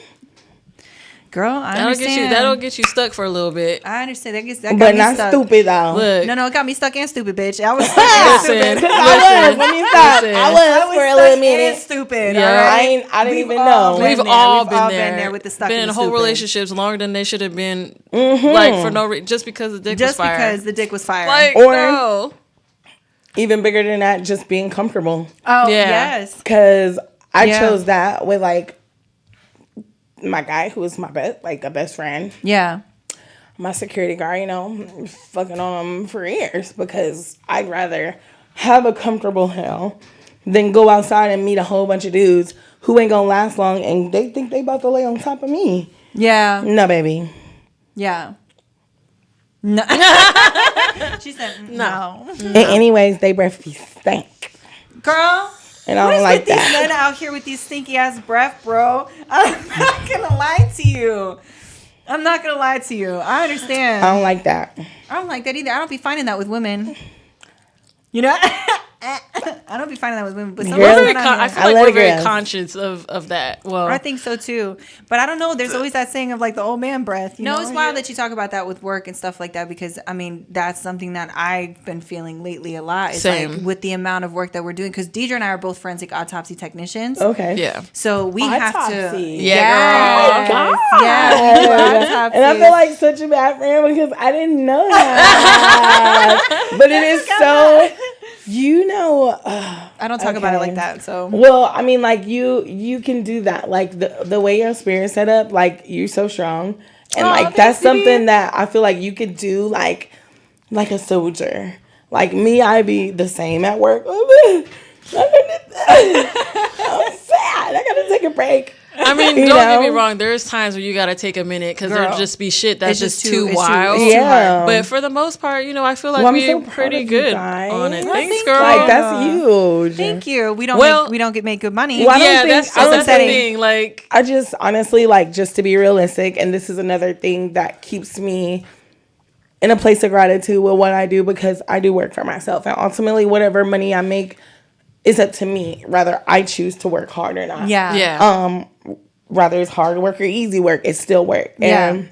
Girl, I understand. That'll get you stuck for a little bit. I understand. That got But me not stuck. stupid though. Look, No, it got me stuck and stupid, bitch. I was stuck and stupid. I was. Let me stop. Listen. I was for a little stuck minute. and stupid. Yeah. all right? I didn't We've even all know. been we've there. all We've been all there. been there with the stuck Been and in the whole stupid. relationships longer than they should have been. Like for no reason, just because the dick Just was fire. because the dick was fire. Like Or- no. Even bigger than that, just being comfortable. Oh, Yeah. yes. Because I Yeah. chose that with like my guy who was my best friend. Yeah. My security guard, you know, fucking on him for years because I'd rather have a comfortable hell than go outside and meet a whole bunch of dudes who ain't gonna last long and they think they about to lay on top of me. Yeah. No, baby. Yeah. No. She said no. And anyways, they breath be stank. Girl. And I What don't is like with these that. men out here with these stinky ass breath, bro? I'm not gonna lie to you. I understand. I don't like that. I don't like that either. I don't be finding that with women. You know? I don't be finding that with women. But some Girl, women out I here- feel I like let we're it very go. conscious of that. Well, I think so too. But I don't know. There's always that saying of like the old man breath. You know, it's wild that you talk about that with work and stuff like that because I mean that's something that I've been feeling lately a lot. It's Same. like with the amount of work that we're doing because Deidre and I are both forensic autopsy technicians. Okay. yeah. So we have to. Autopsy. Yeah, girl. God. Yeah, we do autopsies. And I feel like such a bad friend because I didn't know that. But it is so, you know. I don't talk about it okay. like that. So Well, I mean, like you can do that. Like the way your spirit's set up, like you're so strong, and like that's something that I feel like you could do, like a soldier. Like me, I be the same at work. I'm sad. I gotta take a break. I mean, You don't get me know? wrong. There's times where you got to take a minute because Girl. there'll just be shit that's It's just too wild. it's too Yeah. hard. But for the most part, you know, I feel like Well, I'm we're so proud pretty of you good guys. on it. Well, Thanks, thank girl. you. Like that's huge. thank you. We don't Well- get make good money. Well, I don't Yeah, think- that's I don't the think- thing. Like, I just honestly, like, just to be realistic, and this is another thing that keeps me in a place of gratitude with what I do because I do work for myself. And ultimately, whatever money I make is up to me. Rather, I choose to work hard or not. Yeah. yeah. Rather it's hard work or easy work, it's still work. Yeah. And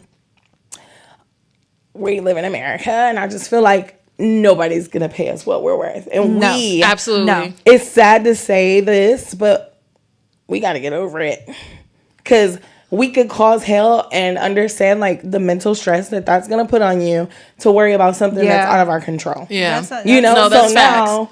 we live in America, and I just feel like nobody's going to pay us what we're worth. And No, we, Absolutely. No. it's sad to say this, but we got to get over it. Because we could cause hell and understand like the mental stress that's going to put on you to worry about something Yeah. that's out of our control. Yeah. You know, No, so that's now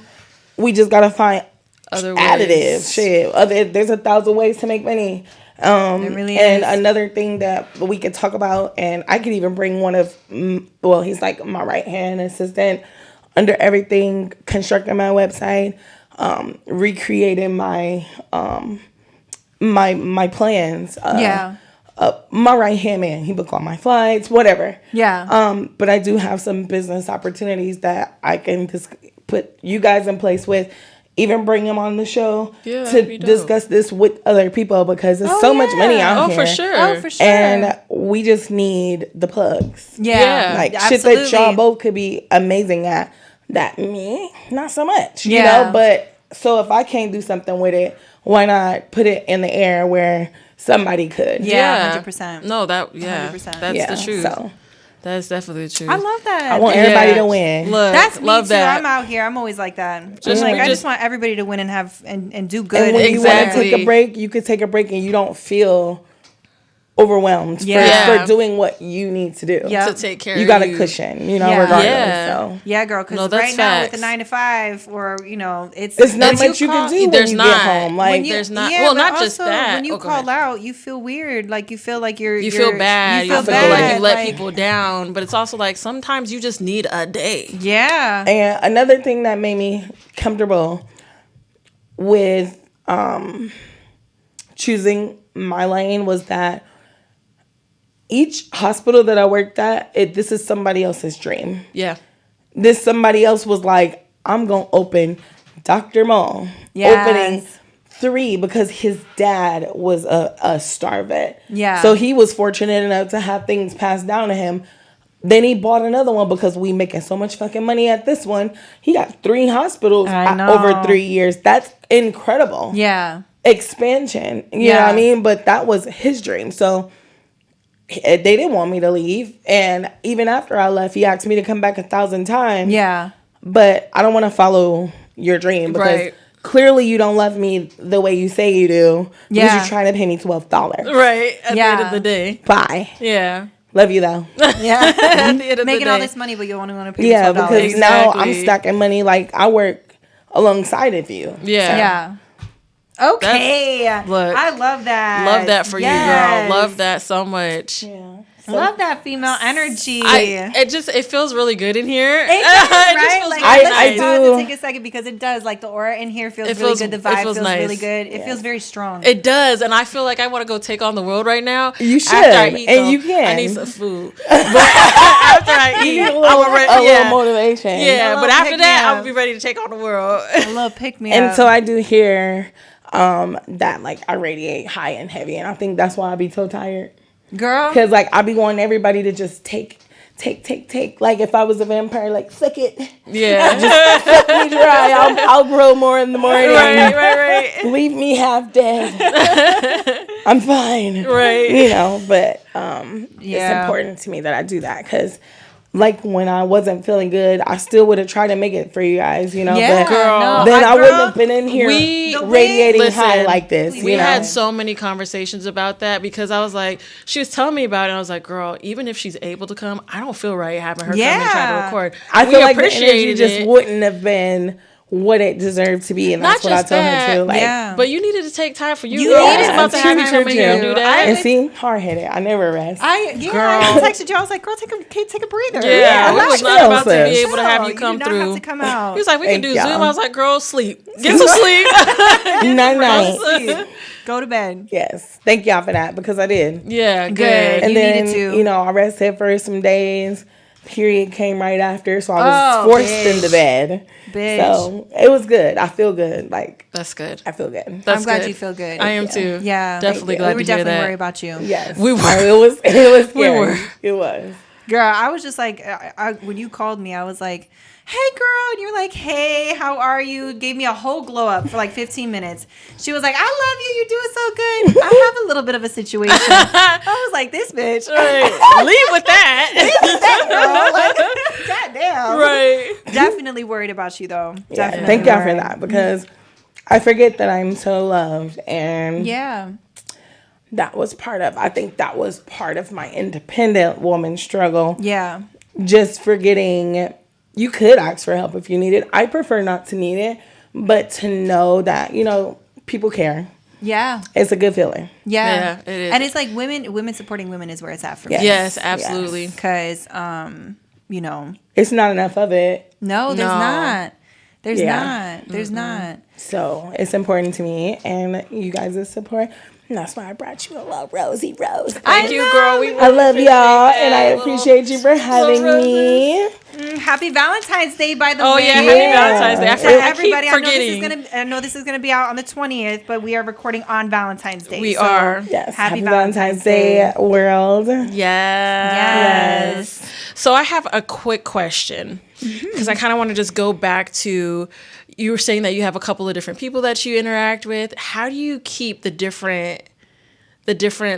we just got to find Other additive ways. shit. There's 1,000 ways to make money. There really And is. another thing that we could talk about, and I could even bring one of, he's like my right hand assistant under everything, constructing my website, recreating my my plans. My right hand man, he booked all my flights, whatever. Yeah. But I do have some business opportunities that I can just put you guys in place with. even bring him on the show Yeah, to discuss this with other people because there's so much money out here. For sure. Oh, for sure. And we just need the plugs. Yeah. Like absolutely. shit that y'all both could be amazing at. That me, not so much. You know, but so if I can't do something with it, why not put it in the air where somebody could? Yeah, 100%. No, 100%. That's the truth. So that's definitely the truth. I love that. I want everybody to win. Look, That's me love too. that. I'm out here. I'm always like that. Just- I just- just want everybody to win and have and do good. And when you want to Exactly. take a break, you could take a break and you don't feel overwhelmed Yeah. for doing what you need to do. Yeah. To take care You of got a you. cushion, you know, Yeah. regardless. Yeah. So Yeah, girl. Because No, that's right now with the facts. 9 to 5, or it's not when much you can call- do when There's you not. get home. Like When you- there's not- Yeah, well, but not just also, that. When you Oh, go call ahead. out, you feel weird. Like you feel like You feel bad. You feel like bad. you let like- people down. But it's also like sometimes you just need a day. Yeah. And another thing that made me comfortable with choosing my lane was that each hospital that I worked at, this is somebody else's dream. Yeah. This somebody else was like, I'm going to open Dr. Mo. Yes. Opening 3 because his dad was a star vet. Yeah. So he was fortunate enough to have things passed down to him. Then he bought another one because we making so much fucking money at this one. He got 3 hospitals I know. over 3 years. That's incredible. Yeah. Expansion. You know what I mean? But that was his dream. So they didn't want me to leave. And even after I left, he asked me to come back 1,000 times. Yeah. But I don't want to follow your dream because Right. clearly you don't love me the way you say you do. Yeah. Because you're trying to pay me $12. Right. At the end Yeah. of the day. Bye. Yeah. Love you though. Yeah. At the end of Making the all day. this money, but you only want to pay Yeah, $12. because now I'm Exactly. stacking money like I work alongside of you. Yeah. Yeah. Okay. Look, I love that. Love that for Yes. you, girl. Love that so much. Yeah. Love that female energy. It feels really good in here. It does, just right? feels Like, really let's I just pause do. and take a second because it does. Like, the aura in here feels It really feels- good. The it vibe feels feels really nice. good. It feels very strong. It does, and I feel like I want to go take on the world right now. You should, After I eat, and though. you can. I need some food. But after I eat, A I'm little motivation. Yeah, A but little after that, pick-me-up. I'll be ready to take on the world. A little pick me And up. so I do hear that like I radiate high and heavy, and I think that's why I be so tired. Girl. Because like I be wanting everybody to just take. Like if I was a vampire, like suck it, Yeah, suck me dry. I'll grow more in the morning. right, Leave me half dead. I'm fine. right. You know, but Yeah. it's important to me that I do that because. Like when I wasn't feeling good, I still would have tried to make it for you guys, you know. Yeah, but girl. then I girl, wouldn't have been in here we- radiating Listen, high like this. We you know? had so many conversations about that because I was like, she was telling me about it. And I was like, girl, even if she's able to come, I don't feel right having her come and try to Yeah. record. I We feel like the energy appreciated just it. wouldn't have been what it deserved to be, and Not that's what I just told her that, too. Like, yeah. But you needed to take time for you. You girl. I needed was about to to have you take come time in for here you. and do that. and see, hard headed. I never rest. I texted you. I was like, girl, take a breather. Yeah, we allow was not yourself, about to be sis. able to have you do come not through. have to come out. He was like, we can Thank do y'all. Zoom. I was like, girl, sleep. Get some sleep. Night. Go to bed. Yes, thank y'all for that because I did. Yeah, good. Good. And You then needed to. you know I rested for some days. Period came right after, so I was Oh, forced bitch. into bed. Bitch. So it was good. I feel good. Like That's good. I feel good. That's I'm glad good. you feel good. I am too. Yeah. Definitely you. glad We were to hear definitely that. worried about you. Yes, We were. It was scary. were. It was. Girl, I was just like, when you called me, I was like, hey, girl. And you were like, hey, how are you? Gave me a whole glow up for like 15 minutes. She was like, I love you. You're doing so good. I have a little bit of a situation. I was like, this bitch. Right. Leave with that. Girl, like, goddamn. Right. Definitely worried about you, though. Yeah, Definitely thank y'all for worried. that because I forget that I'm so loved, and Yeah. that was part of. I think that was part of my independent woman struggle. Yeah. Just forgetting you could ask for help if you need it. I prefer not to need it, but to know that people care. Yeah. It's a good feeling. Yeah. Yeah, it is. And it's like women supporting women is where it's at for me. Yes, absolutely. Because, It's not enough of it. no, there's No. not. There's Yeah. not. There's not. So it's important to me and you guys' support. And that's why I brought you a little rosy rose. Thank you, girl. We really I love y'all, that. and I appreciate you for having me. Happy Valentine's Day, by the way. Oh yeah, happy Valentine's Day. Everybody, I keep forgetting. I know this is gonna be out on the 20th, but we are recording on Valentine's Day. We are. Yes. Happy Valentine's Day, world. Yes. So I have a quick question because I kind of want to just go back to, you were saying that you have a couple of different people that you interact with. How do you keep the different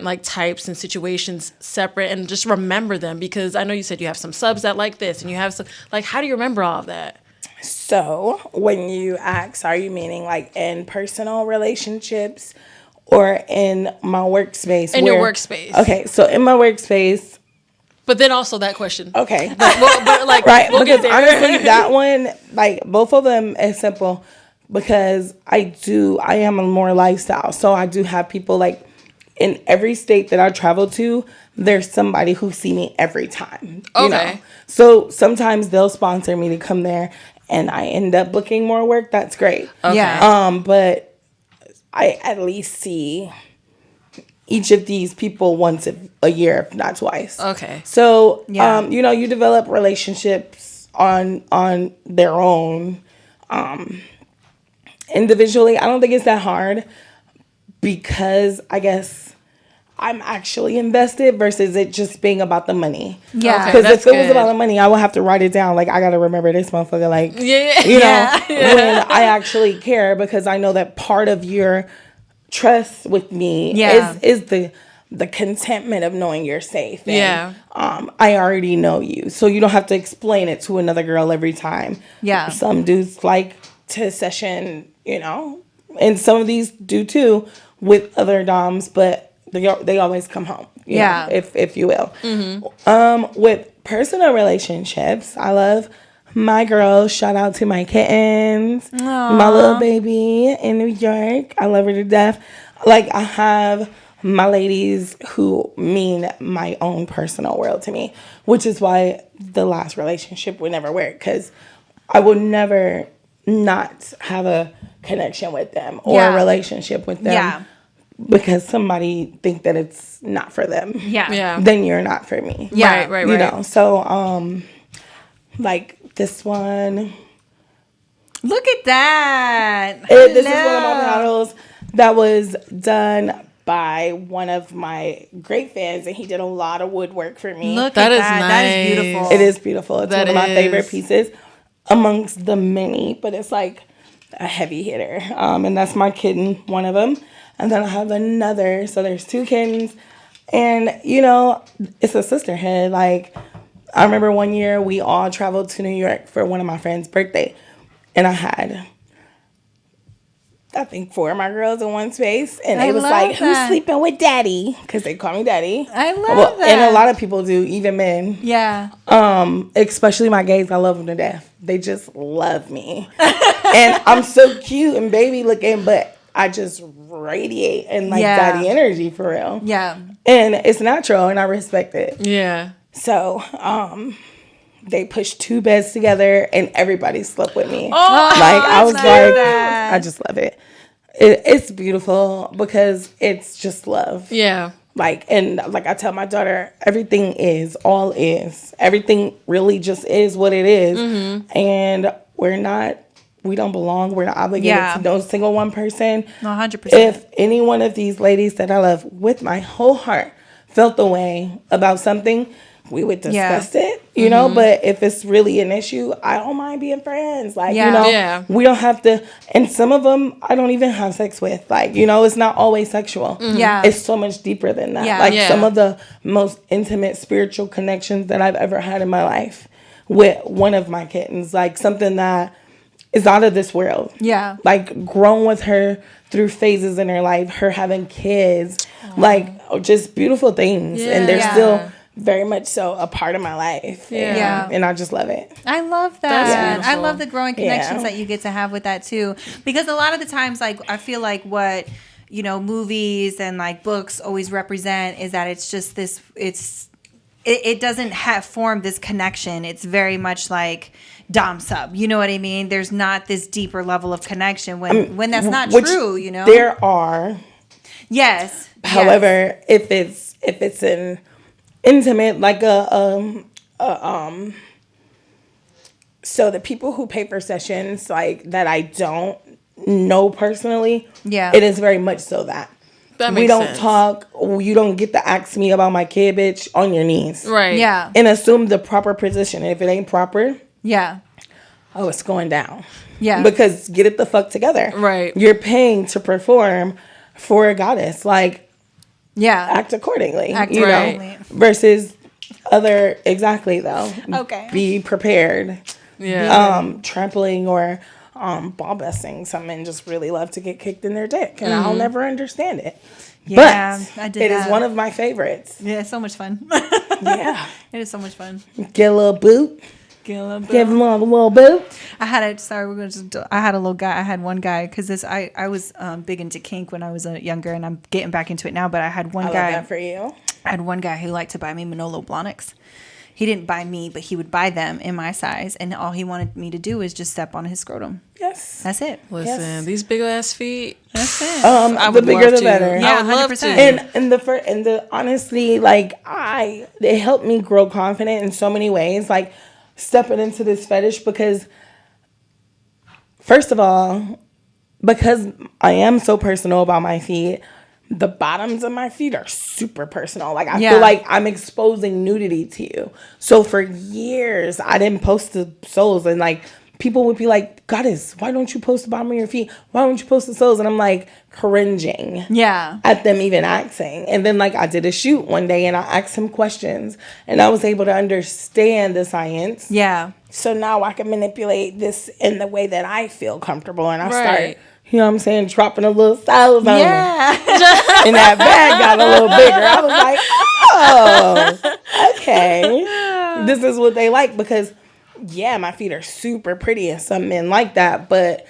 like types and situations separate and just remember them? Because I know you said you have some subs that like this and you have some, like, how do you remember all of that? So when you ask, are you meaning like in personal relationships or in my workspace? In your workspace. Okay, so in my workspace. But then also that question. Okay. but like, right, we'll because honestly, that one, like both of them is simple because I am a more lifestyle. So I do have people like in every state that I travel to, there's somebody who see me every time. You know? So sometimes they'll sponsor me to come there and I end up booking more work. That's great. Okay. Yeah. But I at least see each of these people once a year, if not twice. Okay. So, you develop relationships on their own individually. I don't think it's that hard because I guess I'm actually invested versus it just being about the money. Yeah. Because if it was about the money, I would have to write it down. Like, I got to remember this motherfucker. Like, when I actually care, because I know that part of your trust with me is the contentment of knowing you're safe. And, I already know you. So you don't have to explain it to another girl every time. Yeah. Some dudes like to session, and some of these do too with other doms, but they always come home. You know, if you will. Mm-hmm. With personal relationships, I love my girls. Shout out to my kittens. Aww. My little baby in New York. I love her to death. Like, I have my ladies who mean my own personal world to me, which is why the last relationship would never work, because I would never not have a connection with them or a relationship with them because somebody think that it's not for them. Then you're not for me. Right. You know, so like this one. Look at that. This is one of my models that was done by one of my great fans, and he did a lot of woodwork for me. Look at that. Nice. That is beautiful. It is beautiful. It's one of my favorite pieces amongst the many, but it's like a heavy hitter. And that's my kitten, one of them. And then I have another. So there's two kittens. And, it's a sisterhood. Like, I remember one year we all traveled to New York for one of my friend's birthday. And I had, I think, 4 of my girls in one space. And it was like, who's sleeping with daddy? Because they call me daddy. I love that. And a lot of people do, even men. Yeah. Especially my gays. I love them to death. They just love me. And I'm so cute and baby looking, but I just radiate and like daddy energy for real. Yeah. And it's natural and I respect it. Yeah. So, they pushed 2 beds together and everybody slept with me. Oh, like, I was like, I just love it. It's beautiful because it's just love. Yeah. Like, and like I tell my daughter, everything is, all is. Everything really just is what it is. Mm-hmm. And we don't belong. We're not obligated to no single one person. No, 100%. If any one of these ladies that I love with my whole heart felt the way about something, we would discuss it, you know, but if it's really an issue, I don't mind being friends. Like, we don't have to, and some of them I don't even have sex with. Like, it's not always sexual. Yeah. It's so much deeper than that. Like, some of the most intimate spiritual connections that I've ever had in my life with one of my kittens, like something that is out of this world. Yeah. Like, grown with her through phases in her life, her having kids, like, just beautiful things. Yeah. And they're still very much so a part of my life. Yeah. And I just love it. I love that. I love the growing connections that you get to have with that too. Because a lot of the times, like, I feel like what, movies and like books always represent is that it's just this, it doesn't have formed this connection. It's very much like dom sub. You know what I mean? There's not this deeper level of connection when that's not true. You know, there are. Yes. However, if it's an intimate, like so the people who pay for sessions, like, that I don't know personally, it is very much so that. We don't sense. talk. You don't get to ask me about my kid, bitch, on your knees. Right. Yeah. And assume the proper position. And if it ain't proper, Yeah. oh, it's going down. Yeah. Because get it the fuck together. Right. You're paying to perform for a goddess. Like, Yeah. act accordingly. Act you right. know? Versus other, exactly, though. Okay. Be prepared. Yeah. Trampling or ball busting. Some men just really love to get kicked in their dick. And I'll never understand it. Yeah, But I did it that. is one of my favorites. Yeah, it's so much fun. Yeah. It is so much fun. Get a little boot. Get a little Give him a little boot. I had I had a little guy. I had one guy because I was big into kink when I was younger, and I'm getting back into it now. But I had one I guy. love that for you. I had one guy who liked to buy me Manolo Blahniks. He didn't buy me, but he would buy them in my size, and all he wanted me to do was just step on his scrotum. Yes. That's it. Listen, these big ass feet. That's it. I The would bigger love the to. better. Yeah, I would love 100%. to. And the honestly, like, it helped me grow confident in so many ways, like stepping into this fetish, because first of all, because I am so personal about my feet, the bottoms of my feet are super personal. Like, I feel like I'm exposing nudity to you. So for years, I didn't post the soles, and like, people would be like, Goddess, why don't you post the bottom of your feet? Why don't you post the soles? And I'm like cringing at them even asking. And then, like, I did a shoot one day and I asked him questions and I was able to understand the science. Yeah. So now I can manipulate this in the way that I feel comfortable. And I Right. start, you know what I'm saying, dropping a little soles on him. Yeah. And that bag got a little bigger. I was like, oh, okay. This is what they like, because yeah, my feet are super pretty and some men like that, but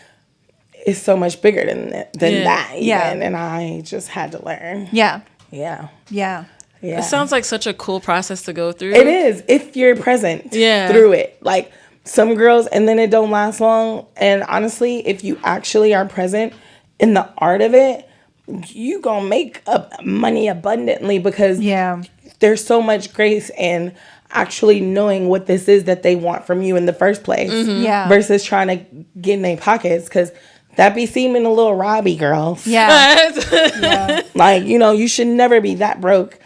it's so much bigger than that even. Yeah. And I just had to learn. Yeah. Yeah. Yeah. Yeah. It sounds like such a cool process to go through. It is, if you're present through it. Like, some girls, and then it don't last long. And honestly, if you actually are present in the art of it, you gonna make money abundantly, because there's so much grace in actually knowing what this is that they want from you in the first place, versus trying to get in their pockets, because that be seeming a little robby, girls. Yeah. Like, you know, you should never be that broke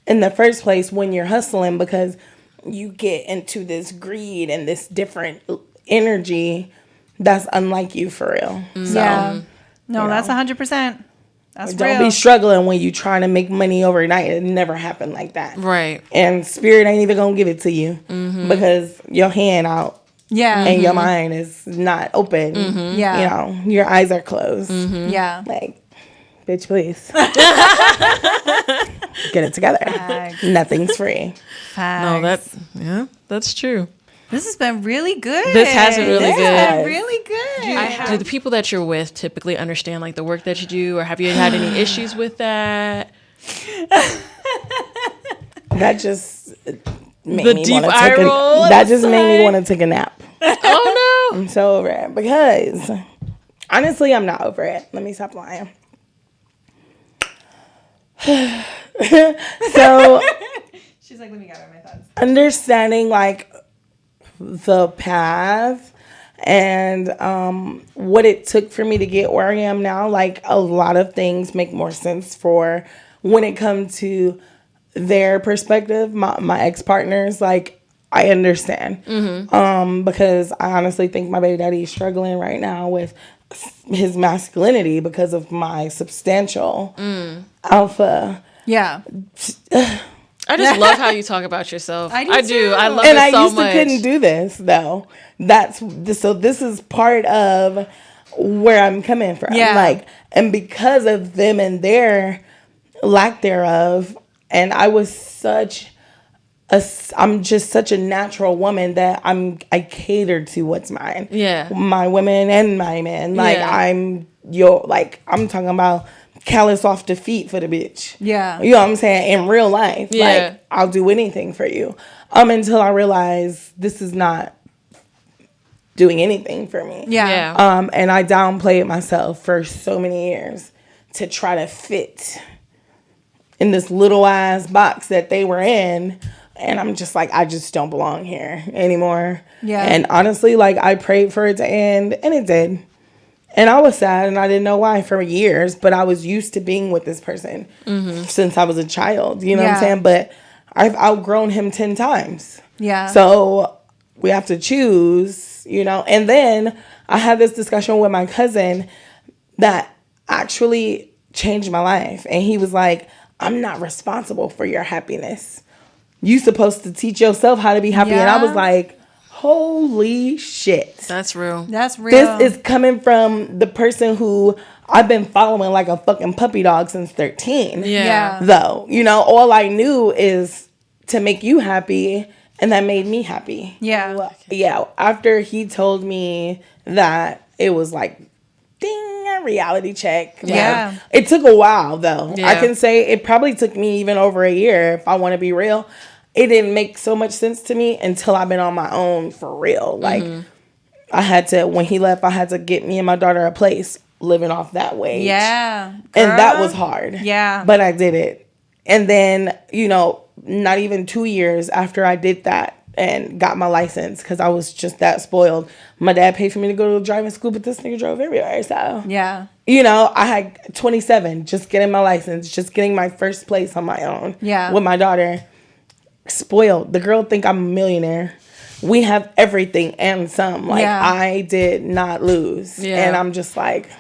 in the first place when you're hustling, because you get into this greed and this different energy that's unlike you for real. So, No, that's 100%. That's don't real. be struggling when you trying to make money overnight. It never happened like that. Right. And spirit ain't even gonna give it to you, because your hand out and your mind is not open. Yeah. You know, your eyes are closed. Yeah. Like, bitch, please. Get it together. Facts. Nothing's free. Facts. No, that's true. This has been really good. This has been really This good. has been really good. Do the people that you're with typically understand like the work that you do, or have you had any issues with that? That just made The me deep want to eye take roll, that just made me want to take a nap. Oh no. I'm so over it, because honestly, I'm not over it. Let me stop lying. So She's like, let me gather my thoughts. understanding like the path and what it took for me to get where I am now, like a lot of things make more sense for when it comes to their perspective, my ex-partners. Like, I understand, because I honestly think my baby daddy is struggling right now with his masculinity because of my substantial alpha. Yeah. I just love how you talk about yourself. I do too. I love And it I so used much. to couldn't do this though. So this is part of where I'm coming from. Yeah. Like, and because of them and their lack thereof, and I'm just such a natural woman that I cater to what's mine. Yeah. My women and my men. Like, Yeah. I'm talking about callous off the feet for the bitch. Yeah. You know what I'm saying? In real life. Yeah. Like, I'll do anything for you. Until I realize this is not doing anything for me. Yeah. And I downplayed myself for so many years to try to fit in this little ass box that they were in. And I'm just like, I just don't belong here anymore. Yeah. And honestly, like, I prayed for it to end, and it did. And I was sad, and I didn't know why for years, but I was used to being with this person since I was a child. You know what I'm saying? But I've outgrown him 10 times. Yeah. So we have to choose, you know. And then I had this discussion with my cousin that actually changed my life. And he was like, I'm not responsible for your happiness. You supposed to teach yourself how to be happy. And I was like, holy shit. That's real. That's real. This is coming from the person who I've been following like a fucking puppy dog since 13. Yeah. Though, you know, all I knew is to make you happy, and that made me happy. Yeah. Yeah. After he told me that, it was like, ding, a reality check. Yeah. It took a while, though. Yeah. I can say it probably took me even over a year, if I want to be real. It didn't make so much sense to me until I've been on my own for real. Like, I had to, when he left, I had to get me and my daughter a place living off that wage. Yeah. And that was hard. Yeah. But I did it. And then, you know, not even 2 years after I did that and got my license, because I was just that spoiled. My dad paid for me to go to driving school, but this nigga drove everywhere. So, Yeah. you know, I had 27, just getting my license, just getting my first place on my own. Yeah. With my daughter. Spoiled. The girl think I'm a millionaire. We have everything and some. Like, I did not lose. Yeah. And I'm just like,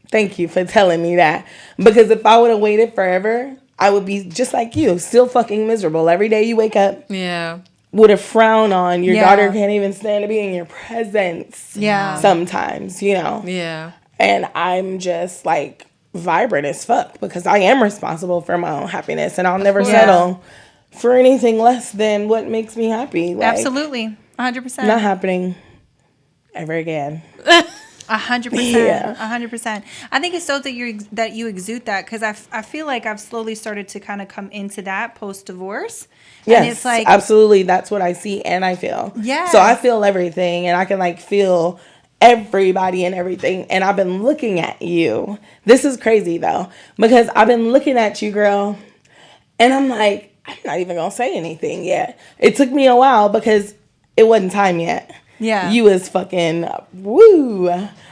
thank you for telling me that. Because if I would have waited forever, I would be just like you, still fucking miserable. Every day you wake up Yeah. with a frown on. Your Yeah. daughter can't even stand to be in your presence. Yeah. Sometimes, you know. Yeah. And I'm just like vibrant as fuck because I am responsible for my own happiness, and I'll never settle for anything less than what makes me happy. Like, Absolutely. 100%. not happening ever again. 100%. Yeah. 100%. I think it's so that you exude that, because I feel like I've slowly started to kind of come into that post divorce. Yes, and it's like, absolutely. That's what I see and I feel. Yeah. So I feel everything, and I can like feel everybody and everything. And I've been looking at you. This is crazy though, because I've been looking at you, girl, and I'm like, I'm not even gonna say anything yet. It took me a while because it wasn't time yet. Yeah. You was fucking woo.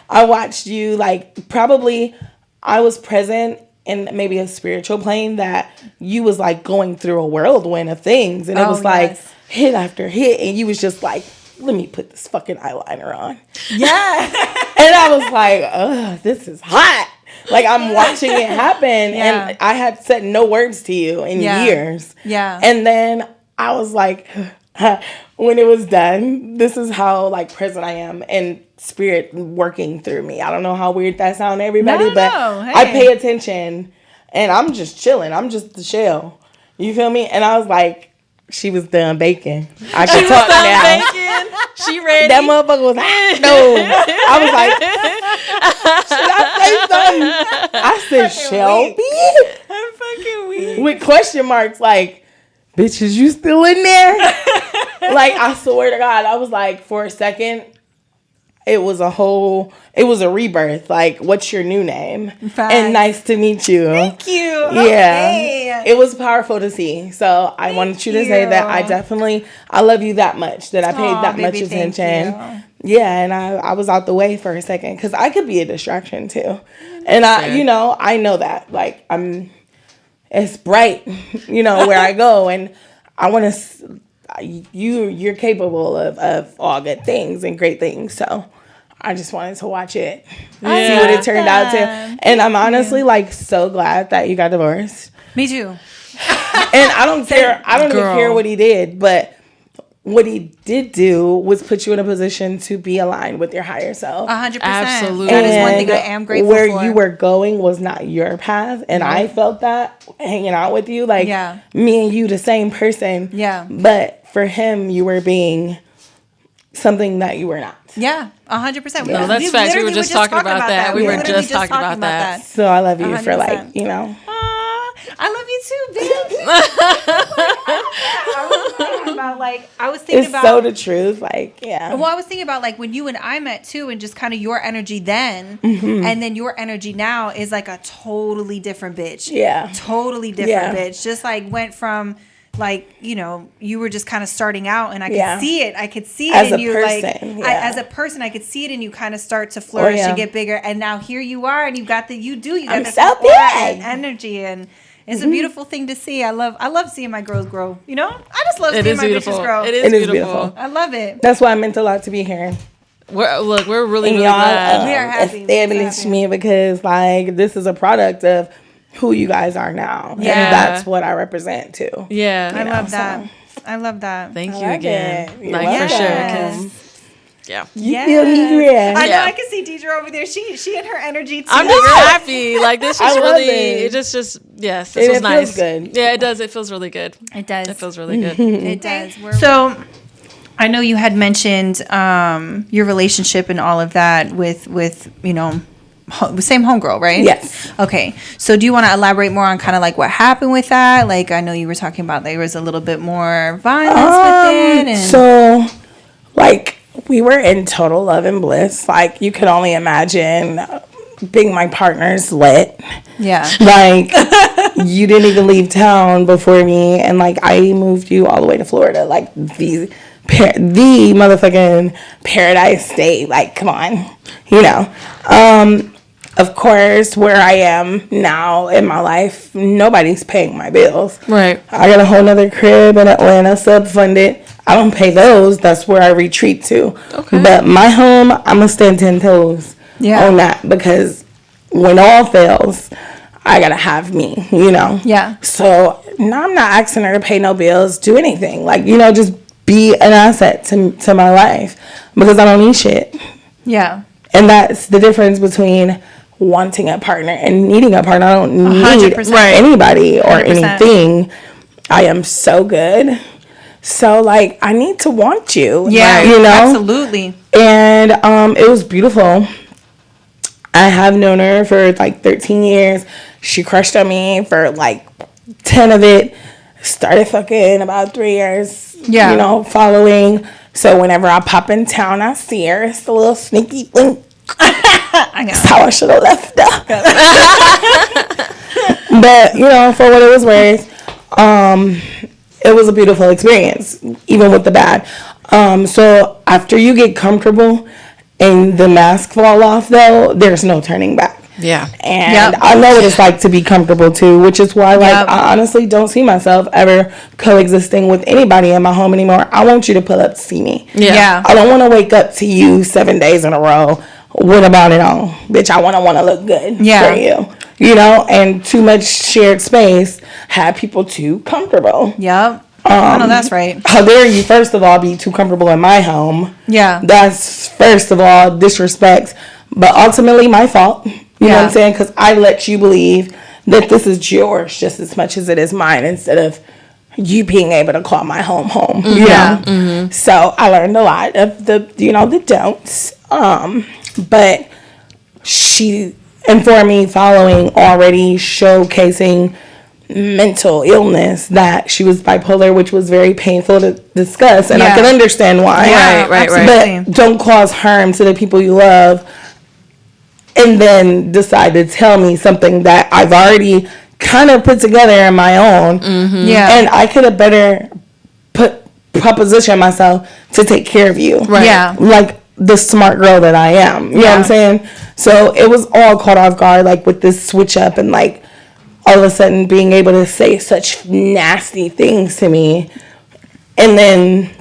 I watched you, like, probably I was present in maybe a spiritual plane that you was like going through a whirlwind of things, and it was like hit after hit, and you was just like, let me put this fucking eyeliner on. yeah. And I was like, ugh, this is hot. Like, I'm watching it happen, and I had said no words to you in years. Yeah. And then I was like, when it was done, this is how, like, present I am, and spirit working through me. I don't know how weird that sounds to everybody, but Hey. I pay attention, and I'm just chilling. I'm just the shell. You feel me? And I was like, she was done baking. I can talk now. She ready. That motherfucker was like, no. I was like, should I say something? I said, Shelby? I'm fucking weak. With question marks, like, bitch, is you still in there? Like, I swear to God, I was like, for a second, it was a rebirth. Like, what's your new name? Facts. And nice to meet you. Thank you. Yeah. Okay. It was powerful to see. So I wanted you to say that I love you that much, that I paid that baby, much thank attention. Yeah, and I was out the way for a second because I could be a distraction too. And I know that. Like, it's bright, where I go, and I want to, you're capable of all good things and great things. So I just wanted to watch it, see what it turned out to. And I'm honestly like so glad that you got divorced. Me too. And I don't care. I don't even care what he did, but what he did do was put you in a position to be aligned with your higher self. 100%. Absolutely. That is one thing I am grateful where for. Where you were going was not your path. And I felt that hanging out with you. Like, me and you, the same person. Yeah. But for him, you were being something that you were not. Yeah, 100%. No, that's facts. We were just talking about that. We were just talking about that. So I love you 100%. For, like, I love you too, bitch. I was thinking about It's so the truth. Like, yeah. Well, I was thinking about like when you and I met too, and just kind of your energy then, and then your energy now is like a totally different bitch. Yeah. Totally different bitch. Just like went from like, you know, you were just kind of starting out, and I could see it. I could see it as in a you. person, as a person, I could see it in you kind of start to flourish and get bigger. And now here you are, and you got this so aura and energy, and it's a beautiful thing to see. I love seeing my girls grow. You know, I just love seeing my bitches grow. It is beautiful. I love it. That's why it meant a lot to be here. We're really And glad. We are happy. Established me because like this is a product of who you guys are now. Yeah. And that's what I represent too. Yeah. I love that. I love that. Thank you like again. it. Like You're for sure. welcome. 'Cause, yeah. You feel me, Red? I know. I can see Deidre over there. She and her energy too. I'm just happy. Like this is I love really it. it just yes, this was It nice. feels good. Yeah, it does. It feels really good. It does. It feels really good. It does. So, I know you had mentioned your relationship and all of that with you know, same homegirl, right? Yes. Okay. So, do you want to elaborate more on kind of like what happened with that? Like, I know you were talking about there was a little bit more violence with it. And So, like, we were in total love and bliss. Like, you could only imagine being my partner's lit. yeah. Like, you didn't even leave town before me, and like, I moved you all the way to Florida. Like, the motherfucking paradise state. Like, come on, you know. Of course, where I am now in my life, nobody's paying my bills. Right. I got a whole nother crib in Atlanta, subfunded. I don't pay those. That's where I retreat to. Okay. But my home, I'm going to stand 10 toes on that, because when all fails, I got to have me, you know? Yeah. So, no, I'm not asking her to pay no bills, do anything. Like, you know, just be an asset to my life, because I don't need shit. Yeah. And that's the difference between wanting a partner and needing a partner. I don't need 100%. anybody or 100%. anything. I am so good. So, like, I need to want you. Yeah. You know? Absolutely. And it was beautiful. I have known her for like 13 years. She crushed on me for like 10 of it. Started fucking about 3 years, Yeah. you know, following. So whenever I pop in town, I see her. It's a little sneaky link. I know. That's how I should have left her. But, you know, for what it was worth, it was a beautiful experience, even with the bad. So after you get comfortable and the mask fall off, though, there's no turning back. Yeah. And I know what it's like to be comfortable too, which is why, like, I honestly don't see myself ever coexisting with anybody in my home anymore. I want you to pull up to see me. Yeah. I don't want to wake up to you 7 days in a row with a bonnet on. Bitch, I want to look good for you. You know, and too much shared space had people too comfortable. Yep. I know that's right. How dare you, first of all, be too comfortable in my home? Yeah. That's, first of all, disrespect, but ultimately my fault. You know what I'm saying? Because I let you believe that this is yours just as much as it is mine, instead of you being able to call my home home. You know? Mm-hmm. So I learned a lot of the, you know, the don'ts. But she informed me following already showcasing mental illness that she was bipolar, which was very painful to discuss, and I can understand why. Right. But don't cause harm to the people you love and then decide to tell me something that I've already kind of put together in my own. Mm-hmm. Yeah. And I could have better proposition myself to take care of you. Right. Yeah. Like the smart girl that I am. You know what I'm saying? So it was all caught off guard, like with this switch up and like all of a sudden being able to say such nasty things to me and then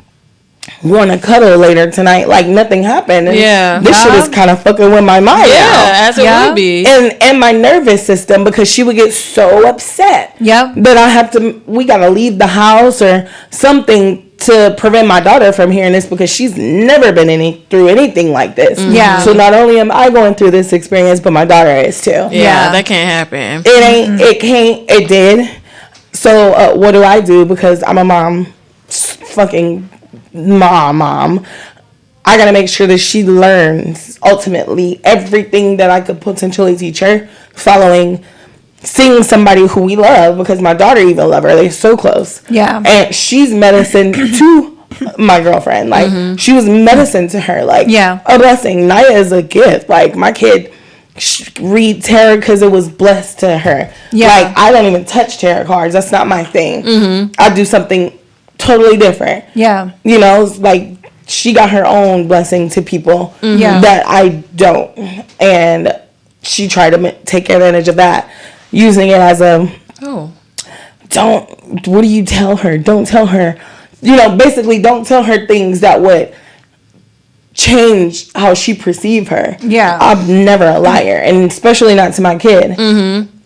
want to cuddle later tonight like nothing happened. And this shit is kind of fucking with my mind now. As it would be. And my nervous system, because she would get so upset that we gotta leave the house or something to prevent my daughter from hearing this, because she's never been through anything like this. Yeah. So not only am I going through this experience, but my daughter is too. Yeah, that can't happen. It did. So what do I do? Because I'm a mom, fucking mom. I gotta make sure that she learns ultimately everything that I could potentially teach her following seeing somebody who we love, because my daughter even love her. They're so close. Yeah. And she's medicine to my girlfriend. Like, she was medicine to her. Like, a blessing. Naya is a gift. Like, my kid read tarot because it was blessed to her. Yeah. Like, I don't even touch tarot cards. That's not my thing. I do something totally different. Yeah. You know, like, she got her own blessing to people that I don't. And she tried to take advantage of that, using it as a, what do you tell her? Don't tell her. You know, basically, don't tell her things that would change how she perceive her. Yeah. I'm never a liar, and especially not to my kid.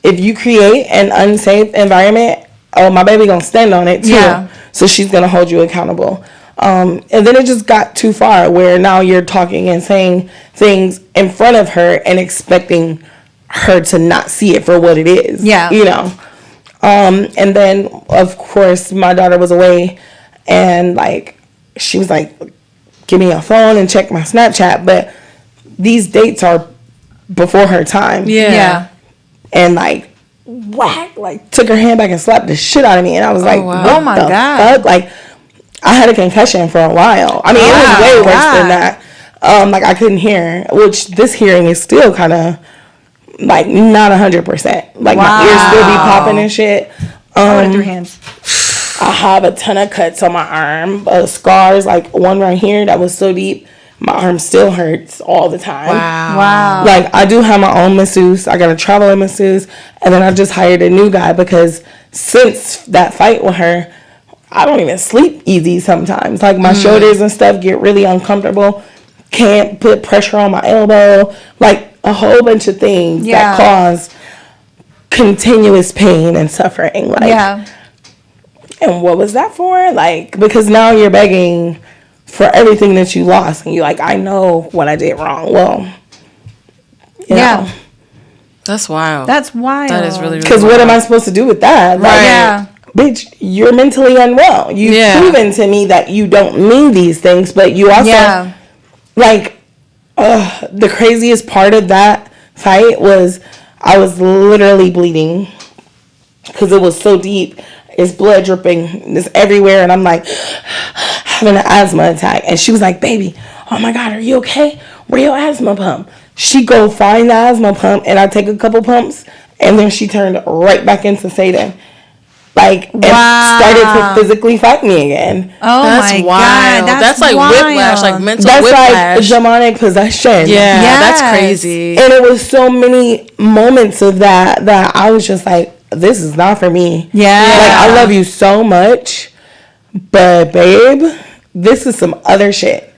If you create an unsafe environment, my baby gonna stand on it too. Yeah. So she's gonna hold you accountable. And then it just got too far where now you're talking and saying things in front of her and expecting her to not see it for what it is. Yeah. You know? And then, of course, my daughter was away, and, like, she was like, give me your phone and check my Snapchat. But these dates are before her time. Yeah. And, like, whack, like, took her hand back and slapped the shit out of me. And I was like, oh my God. Fuck? Like, I had a concussion for a while. I mean, it was way worse than that. Like, I couldn't hear, which this hearing is still kind of, like, not 100%. Like, my ears still be popping and shit. With your hands. I have a ton of cuts on my arm, scars, like one right here that was so deep. My arm still hurts all the time. Wow. Like, I do have my own masseuse. I got a traveling masseuse. And then I just hired a new guy because since that fight with her, I don't even sleep easy sometimes. Like, my shoulders and stuff get really uncomfortable. Can't put pressure on my elbow. Like, a whole bunch of things that cause continuous pain and suffering. Like, and what was that for? Like, because now you're begging for everything that you lost. And you're like, I know what I did wrong. Well, you know. That's wild. That's wild. That is really, really because what am I supposed to do with that? Like, bitch, you're mentally unwell. You've proven to me that you don't mean these things, but you also, like, the craziest part of that fight was I was literally bleeding because it was so deep. It's blood dripping. It's everywhere. And I'm like having an asthma attack. And she was like, baby, oh my God, are you okay? Where your asthma pump? She go find the asthma pump, and I take a couple pumps, and then she turned right back into Satan. Like, and started to physically fight me again. Oh, that's my wild. God. That's like wild. Whiplash, like mental whiplash. That's like demonic possession. Yeah, that's crazy. And it was so many moments of that I was just like, this is not for me. Yeah. Like, I love you so much, but babe, this is some other shit.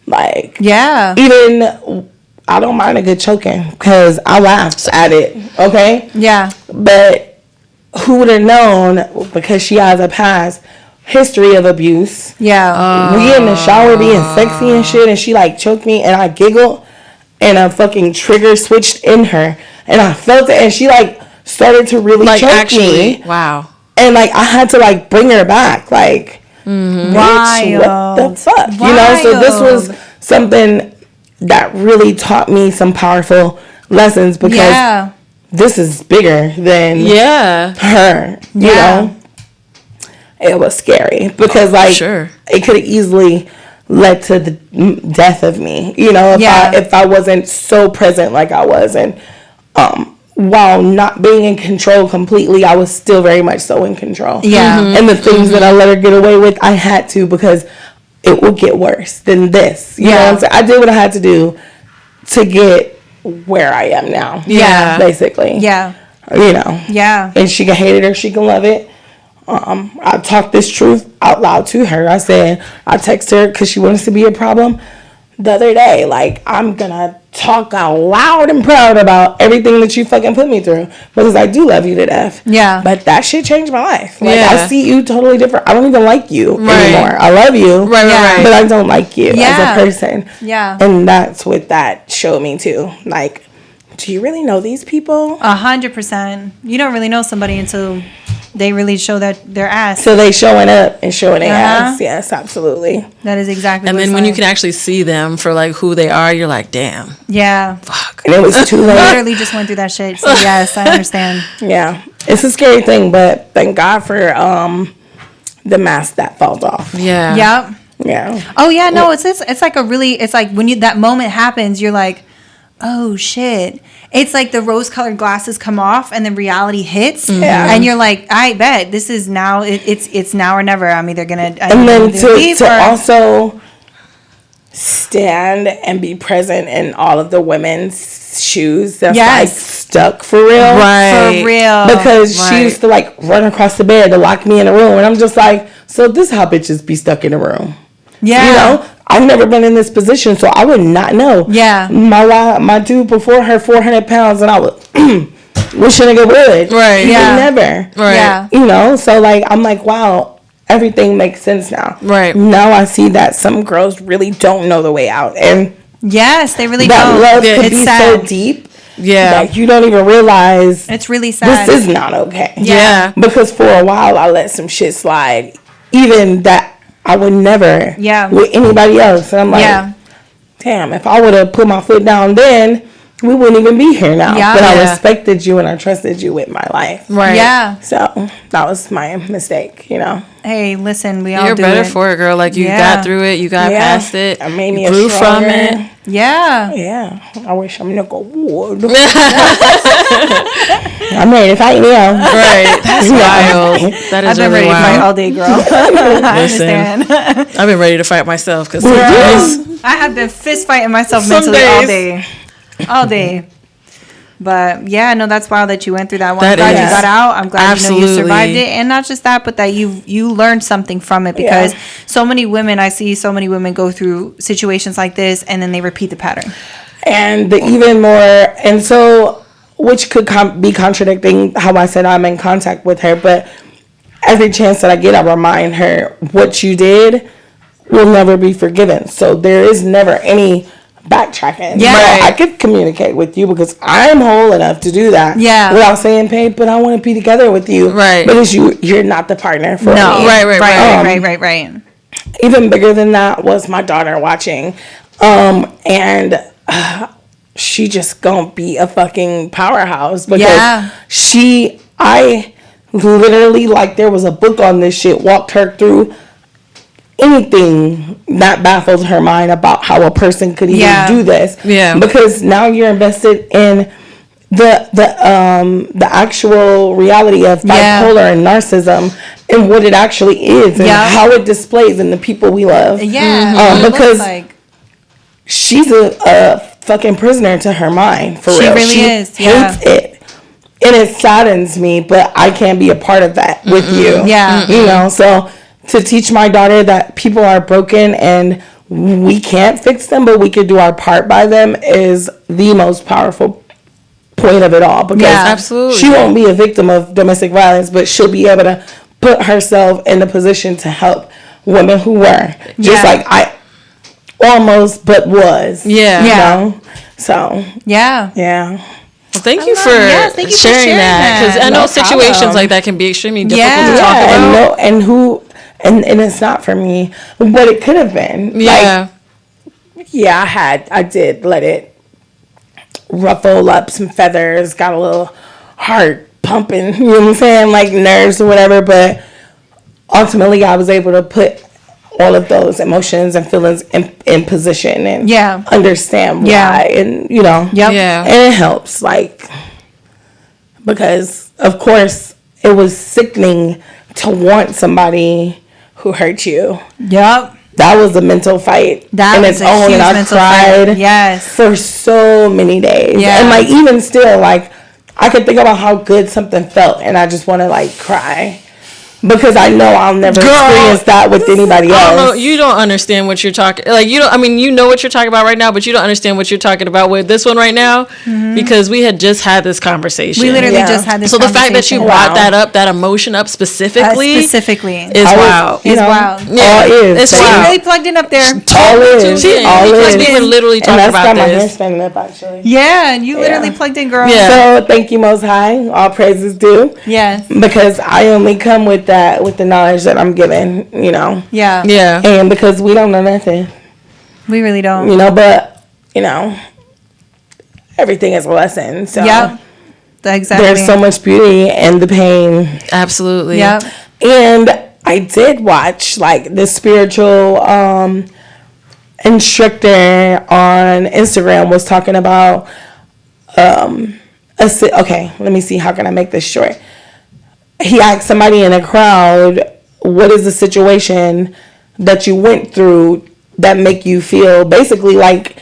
Like, even I don't mind a good choking because I laughed at it. Okay. Yeah. But who would have known, because she has a past history of abuse. Yeah. We in the shower being sexy and shit, and she like choked me, and I giggled, and a fucking trigger switched in her, and I felt it, and she like started to really like choke me. Wow. And like I had to like bring her back. Like, bitch, what the fuck? Wild. You know, so this was something that really taught me some powerful lessons, because this is bigger than her. You know? It was scary because like it could have easily led to the death of me. You know, if I wasn't so present like I was, and while not being in control completely, I was still very much so in control. Yeah. And the things that I let her get away with, I had to, because it would get worse than this. You know what I'm saying? I did what I had to do to get where I am now. Yeah. Basically. Yeah. You know. Yeah. And she can hate it or she can love it. I talked this truth out loud to her. I said, I texted her because she wants to be a problem the other day. Like, I'm gonna talk out loud and proud about everything that you fucking put me through, because I do love you to death. Yeah. But that shit changed my life. Like, I see you totally different. I don't even like you anymore. I love you. Right. But I don't like you as a person. Yeah. And that's what that showed me too. Like, do you really know these people? 100%. You don't really know somebody until They really show their ass. So they showing up and showing their ass. Yes, absolutely. That is exactly. And then when you can actually see them for like who they are, you're like, damn. Yeah. Fuck. And it was too late. Literally just went through that shit. So yes, I understand. Yeah, it's a scary thing, but thank God for the mask that falls off. Yeah. Yep. Yeah. Oh yeah, no, it's like it's like when that moment happens, you're like, oh shit. It's like the rose-colored glasses come off and the reality hits, and you're like, I bet this is now. It's now or never. I'm either gonna and then to also stand and be present in all of the women's shoes that's like stuck for real, right? For real, because she used to like run across the bed to lock me in a room, and I'm just like, so this is how bitches be stuck in a room. Yeah, you know, I've never been in this position, so I would not know. Yeah, my dude before her 400 pounds, and I was wishing a good would. Right. Yeah. Never. Right. Yeah. You know, so like I'm like, wow, everything makes sense now. Right. Now I see that some girls really don't know the way out, and yes, they really that don't. love could be sad. so deep. Yeah. That you don't even realize It's really sad. this is not okay. Yeah. Because for a while I let some shit slide, even that I would never with anybody else. And I'm like, damn, if I would have put my foot down then, we wouldn't even be here now. Yeah. But I respected you and I trusted you with my life. Right. Yeah. So that was my mistake, you know. Hey, listen, we all You're do better it. for it, girl. Like you got through it, you got past it, I made me grew from it. Yeah. Yeah. I wish I'm Nicole Wood. I'm ready to fight now. Right. That's wild. That is I've been really ready to fight wild. all day, girl. I understand. I've been ready to fight myself because I have been fist fighting myself mentally all day. All day. But yeah, no, that's wild that you went through that one. I'm glad you got out. I'm glad you know you survived it. And not just that, but that you learned something from it, because so many women, I see so many women go through situations like this and then they repeat the pattern. And even more, and so, which could be contradicting how I said I'm in contact with her, but every chance that I get, I remind her what you did will never be forgiven. So there is never any backtracking. Yeah. Right. I could communicate with you because I'm whole enough to do that. Yeah. Without saying, "Babe, but I want to be together with you." Right. Because you're not the partner for me. Right. Even bigger than that was my daughter watching, and she just gonna be a fucking powerhouse because I literally, like, there was a book on this shit, walked her through anything that baffled her mind about how a person could even do this. Yeah. Because now you're invested in the actual reality of bipolar and narcissism and what it actually is and how it displays in the people we love. Yeah. Because she's a fucking prisoner to her mind, for real. She really is. Hates it. And it saddens me, but I can't be a part of that with you. Yeah. You know, so to teach my daughter that people are broken and we can't fix them, but we could do our part by them is the most powerful point of it all. Because absolutely. She won't be a victim of domestic violence, but she'll be able to put herself in a position to help women who were. Just like I almost but was. Yeah. You know? So. Yeah. Well, thank you for sharing that, because I know situations like that can be extremely difficult to talk about. And it's not for me, but it could have been. Yeah. Like, I did let it ruffle up some feathers, got a little heart pumping, you know what I'm saying, like nerves or whatever, but ultimately I was able to put all of those emotions and feelings in position and understand why, and you know, and it helps, like, because of course it was sickening to want somebody who hurt you. That was a mental fight in its own, and I cried for so many days. And like, even still, like, I could think about how good something felt and I just want to like cry. because I know I'll never experience that with anybody else. I don't know. You don't understand what you're talking. Like you don't. I mean, you know what you're talking about right now, but you don't understand what you're talking about with this one right now because we had just had this conversation. We literally just had this. So the fact that you brought that up, that emotion up specifically, is wild. Is wild. Yeah, it's wild. wild. Really plugged in up there. All is. We were literally talking about my hair this. standing up actually. Yeah, and you literally plugged in, girl. Yeah. So thank you, Most High. All praises due. Yes. Because I only come with that, with the knowledge that I'm given, you know. Yeah. Yeah. And because we don't know nothing. We really don't. You know, but, you know, everything is a lesson. So yep. Exactly. There's so much beauty in the pain. Absolutely. Yep. And I did watch, like, the spiritual instructor on Instagram was talking about, okay, let me see, how can I make this short? He asked somebody in a crowd, what is the situation that you went through that make you feel basically like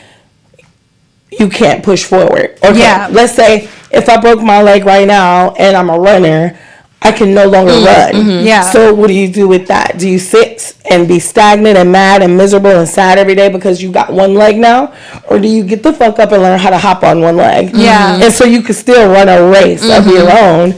you can't push forward? Okay, let's say if I broke my leg right now and I'm a runner, I can no longer run. Mm-hmm. Yeah. So what do you do with that? Do you sit and be stagnant and mad and miserable and sad every day because you got one leg now? Or do you get the fuck up and learn how to hop on one leg? Yeah. And so you can still run a race of your own.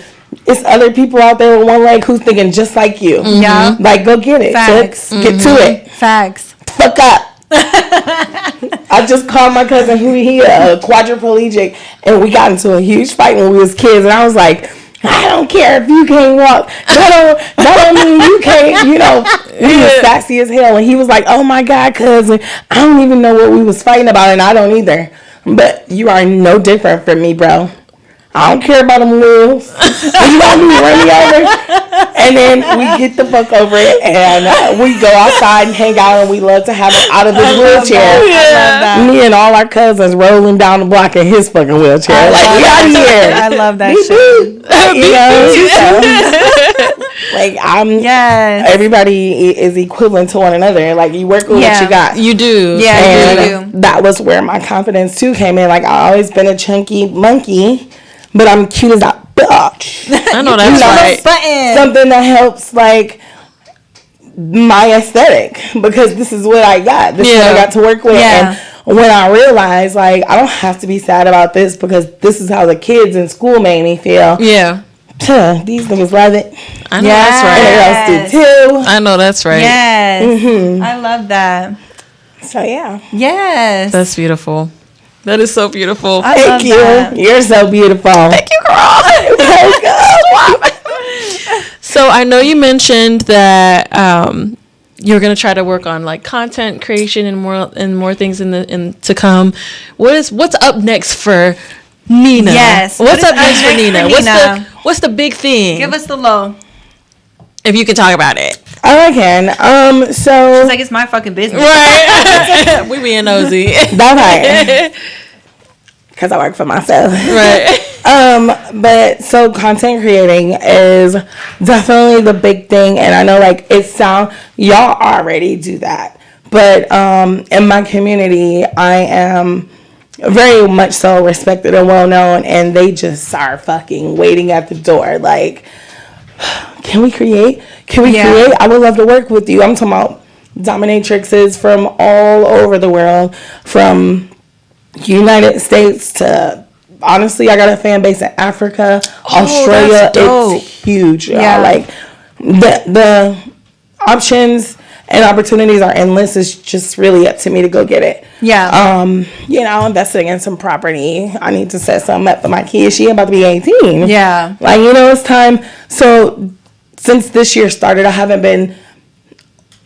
It's other people out there with one leg who's thinking just like you. Yeah. Like, go get it. Facts. Get to it. Facts. Fuck up. I just called my cousin who he a quadriplegic, and we got into a huge fight when we was kids, and I was like, I don't care if you can't walk. That don't mean you can't, you know. We was sassy as hell, and he was like, oh my God, cousin, I don't even know what we was fighting about, and I don't either. But you are no different from me, bro. I don't care about them wheels. You want me to run me over? And then we get the fuck over it, and we go outside and hang out, and we love to have him out of his wheelchair. Me and all our cousins rolling down the block in his fucking wheelchair. Like, get out of here. I love that shit. Like, everybody is equivalent to one another. Like, you work with what you got. You do. Yeah, and you do. That was where my confidence, too, came in. Like, I always been a chunky monkey, but I'm cute as a bitch. I know that's right. Something that helps, like, my aesthetic, because this is what I got. This is what I got to work with. And when I realized, like, I don't have to be sad about this because this is how the kids in school made me feel. Yeah. These niggas love it. I know that's right. And else do too. I know that's right. Yes. Mm-hmm. I love that. So, yeah. Yes. That's beautiful. That is so beautiful. Thank you. That. You're so beautiful. Thank you, girl. So I know you mentioned that you're gonna try to work on like content creation and more things to come. What's up next for Nina? Yes. What's up next for Nina? What's the big thing? Give us the low. If you can talk about it. I can. So it's like it's my fucking business. Right. We being nosy. That's right. Because I work for myself. Right. But so content creating is definitely the big thing, and I know like y'all already do that. But in my community, I am very much so respected and well known, and they just are fucking waiting at the door like, can we create? I would love to work with you. I'm talking about dominatrixes from all over the world, from United States to, honestly, I got a fan base in Africa, Australia. It's huge. Yeah. Like the options and opportunities are endless. It's just really up to me to go get it. Yeah. Investing in some property. I need to set something up for my kids. She about to be 18. Yeah. Like, it's time. So since this year started, I haven't been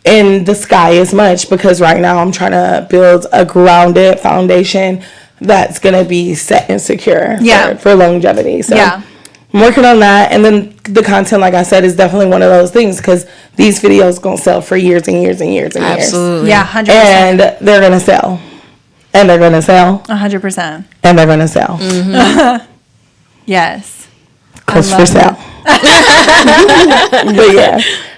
in the sky as much because right now I'm trying to build a grounded foundation that's going to be set and secure for longevity. So I'm working on that. And then the content, like I said, is definitely one of those things because these videos going to sell for years and years and years and years. Absolutely. Yeah, 100%. And they're going to sell. And they're going to sell. 100%. And they're going to sell. Mm-hmm. Yes. Because for sale. But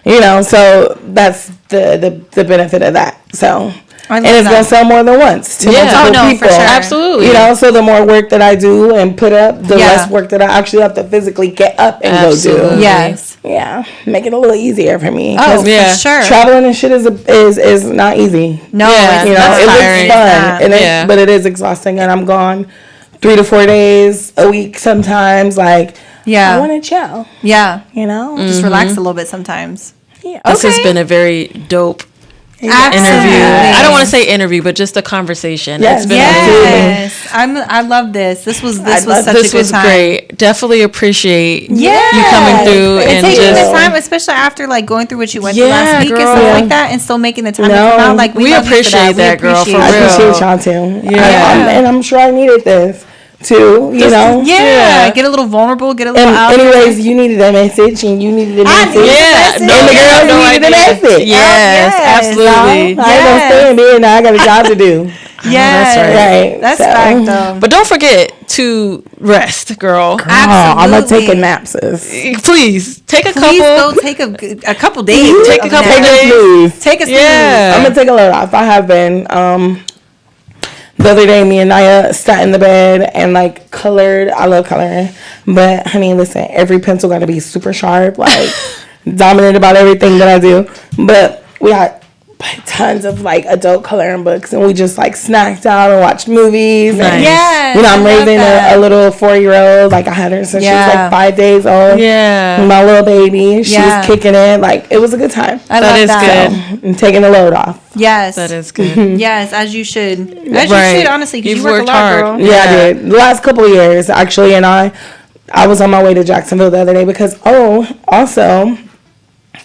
yeah, so that's the benefit of that. So and it's going to sell more than once to multiple people. For sure. Absolutely. You know, so the more work that I do and put up, the less work that I actually have to physically get up and go do. Yes. Yeah, make it a little easier for me. Oh, for sure. Traveling and shit is not easy. No, you know, it looks fun, and but it is exhausting, and I'm gone 3 to 4 days a week sometimes. Like, I want to chill. Yeah, you know, just relax a little bit sometimes. Yeah, this has been a very dope interview. I don't want to say interview, but just a conversation. Yes. It's been amazing. I love this. This was such a good time. This was great. Definitely appreciate you coming through and taking just the time, especially after like going through what you went through last week and stuff like that, and still making the time to come out. Like we appreciate that, girl. For real. I appreciate y'all too. Yeah, and I'm sure I needed this. Too, you know, get a little vulnerable, get a little out. Anyways, you needed a message, and you needed a message. And the girls needed a message. Yes, absolutely. I ain't gonna stay in there now. I got a job to do. Yes, that's fact though. But don't forget to rest, girl. Absolutely. I'm gonna take a nap, sis. Please take a couple. Go take a couple days. Take a couple days. Take a snooze. I'm gonna take a load off. I have been. The other day, me and Naya sat in the bed and like colored. I love coloring, but honey, listen, every pencil got to be super sharp, like dominant about everything that I do. But we got tons of like adult coloring books, and we just like snacked out and watched movies. Nice. And, yes, you know, I'm raising a little 4-year-old. Like I had her since she was like 5 days old. Yeah, my little baby, she was kicking it. Like it was a good time. I love that. So, and taking the load off. Yes, that is good. Yes, as you should. As you should, honestly, because you work a lot, hard. girl. Yeah, I did. The last couple of years, actually, and I was on my way to Jacksonville the other day because, also,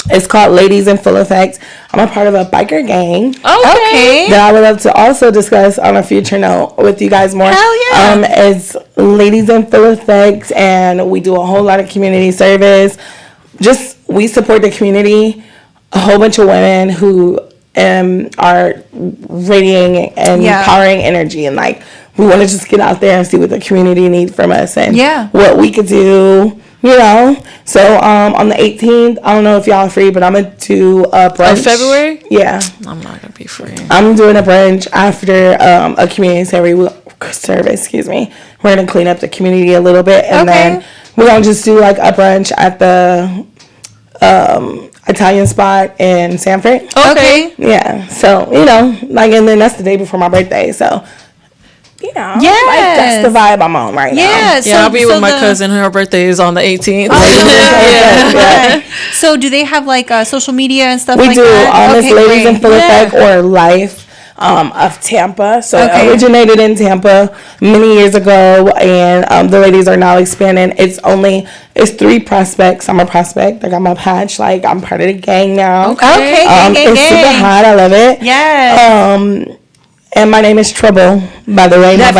it's called Ladies in Full Effect. I'm a part of a biker gang. Okay. That I would love to also discuss on a future note with you guys more. Hell yeah. It's Ladies in Full Effect, and we do a whole lot of community service. We support the community. A whole bunch of women who are radiating and powering energy, and like we want to just get out there and see what the community needs from us and what we could do, you know. So on the 18th, I don't know if y'all are free, but I'm gonna do a brunch. Of February? Yeah, I'm not gonna be free. I'm doing a brunch after a community service. Excuse me. We're gonna clean up the community a little bit, and then we're gonna just do like a brunch at the Italian spot in Sanford. Okay. Yeah. So, you know, like, and then that's the day before my birthday. So, you know, like, that's the vibe I'm on right now. Yeah. So, I'll be with my cousin. Her birthday is on the 18th. So, do they have like social media and stuff like that? We do. Ladies in Full Effect or Life. Of Tampa. So it originated in Tampa many years ago, and the ladies are now expanding. It's 3 prospects. I'm a prospect. I got my patch. Like I'm part of the gang now. Okay. It's super hot. I love it. Yes. And my name is Trouble, by the way. That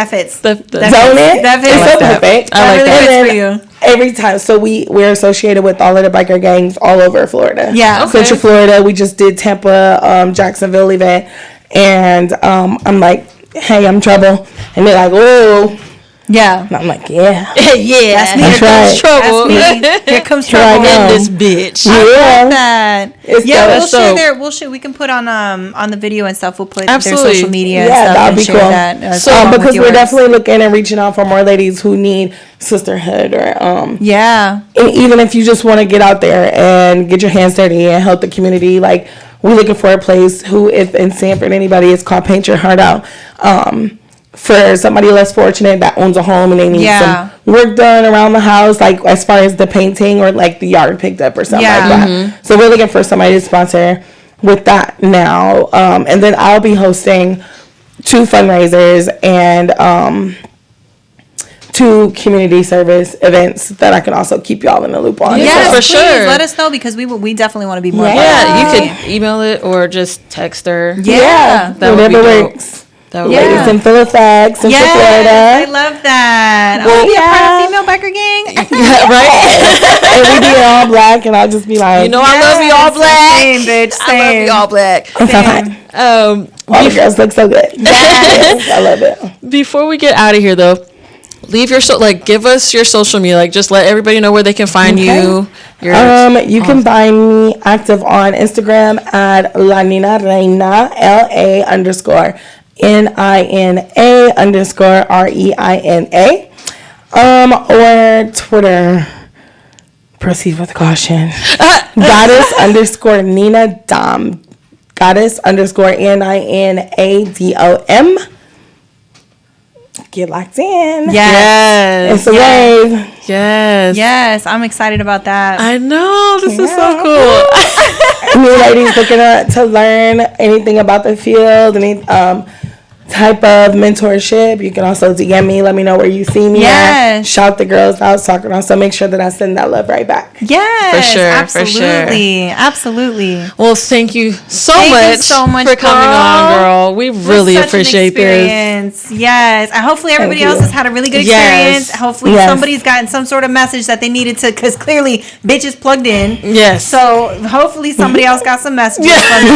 fits. Don't it? That fits. It's so perfect. I like that. Really fits for you. Every time, so we're associated with all of the biker gangs all over Florida. Yeah, Central Florida. We just did Tampa, Jacksonville event, and I'm like, "Hey, I'm Trouble," and they're like, "Oh." Yeah. And I'm like, yeah. Yeah. That's me. That's right. Trouble. That's me. Here comes Trouble. In this bitch. Yeah. I love that. We'll share we can put on the video and stuff. We'll put Absolutely. their social media and stuff. That'd be share cool. That, because we're definitely looking and reaching out for more ladies who need sisterhood or and even if you just want to get out there and get your hands dirty and help the community, like we're looking for a place if in Sanford anybody, it's called Paint Your Heart Out. For somebody less fortunate that owns a home and they need some work done around the house, like as far as the painting or like the yard picked up or something like that. So we're looking for somebody to sponsor with that now. And then I'll be hosting 2 fundraisers and 2 community service events that I can also keep y'all in the loop on. Yes, for sure. Let us know because we definitely want to be more. Yeah, you can email it or just text her. Yeah, that would be works. Ladies in Full Effect, Central Florida. I love that. I want to be a part of female biker gang. Right? And we be all black, and I'll just be like, I love you all black. Same, bitch. Same. I love you all black. All the girls look so good. Yes, I love it. Before we get out of here, though, leave your give us your social media. Like, just let everybody know where they can find you. You can find me active on Instagram at La Niña Reina, LA_NINA_REINA. Or Twitter. Proceed with caution. Goddess_Nina Dom. Goddess_NINADOM. Get locked in. Yes. It's a wave. Yes. I'm excited about that. I know. This is so cool. New ladies looking to learn anything about the field, any type of mentorship, you can also DM me. Let me know where you see me at. Shout the girls out so I can also make sure that I send that love right back. Yes, for sure, absolutely. Well, thank you so much for coming on, girl. We really appreciate this. Yes, and hopefully everybody else has had a really good experience. Hopefully somebody's gotten some sort of message that they needed to, because clearly Bxtch is plugged in. Yes. So hopefully somebody else got some messages from you.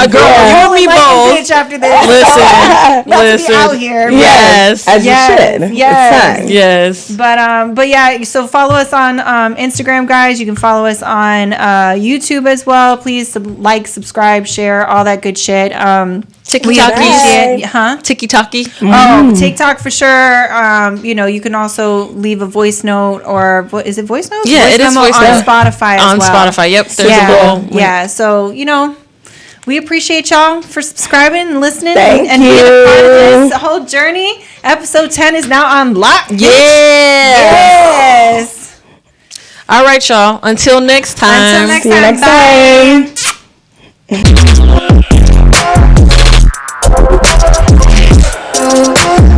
Girl, me both. Bxtch after this. Listen. Out here. Yes. As you should. Yes. But yeah, so follow us on Instagram, guys. You can follow us on YouTube as well. Please subscribe, share, all that good shit. TikTok-y. TikTok for sure. You can also leave a voice note, or is it voice notes? Yeah, it is voice note on Spotify as well. On Spotify, yep. There's a little link. Yeah, so we appreciate y'all for subscribing and listening and being a part of this whole journey. Episode 10 is now on lock. Yes. All right, y'all. Until next time. See you next time. Bye.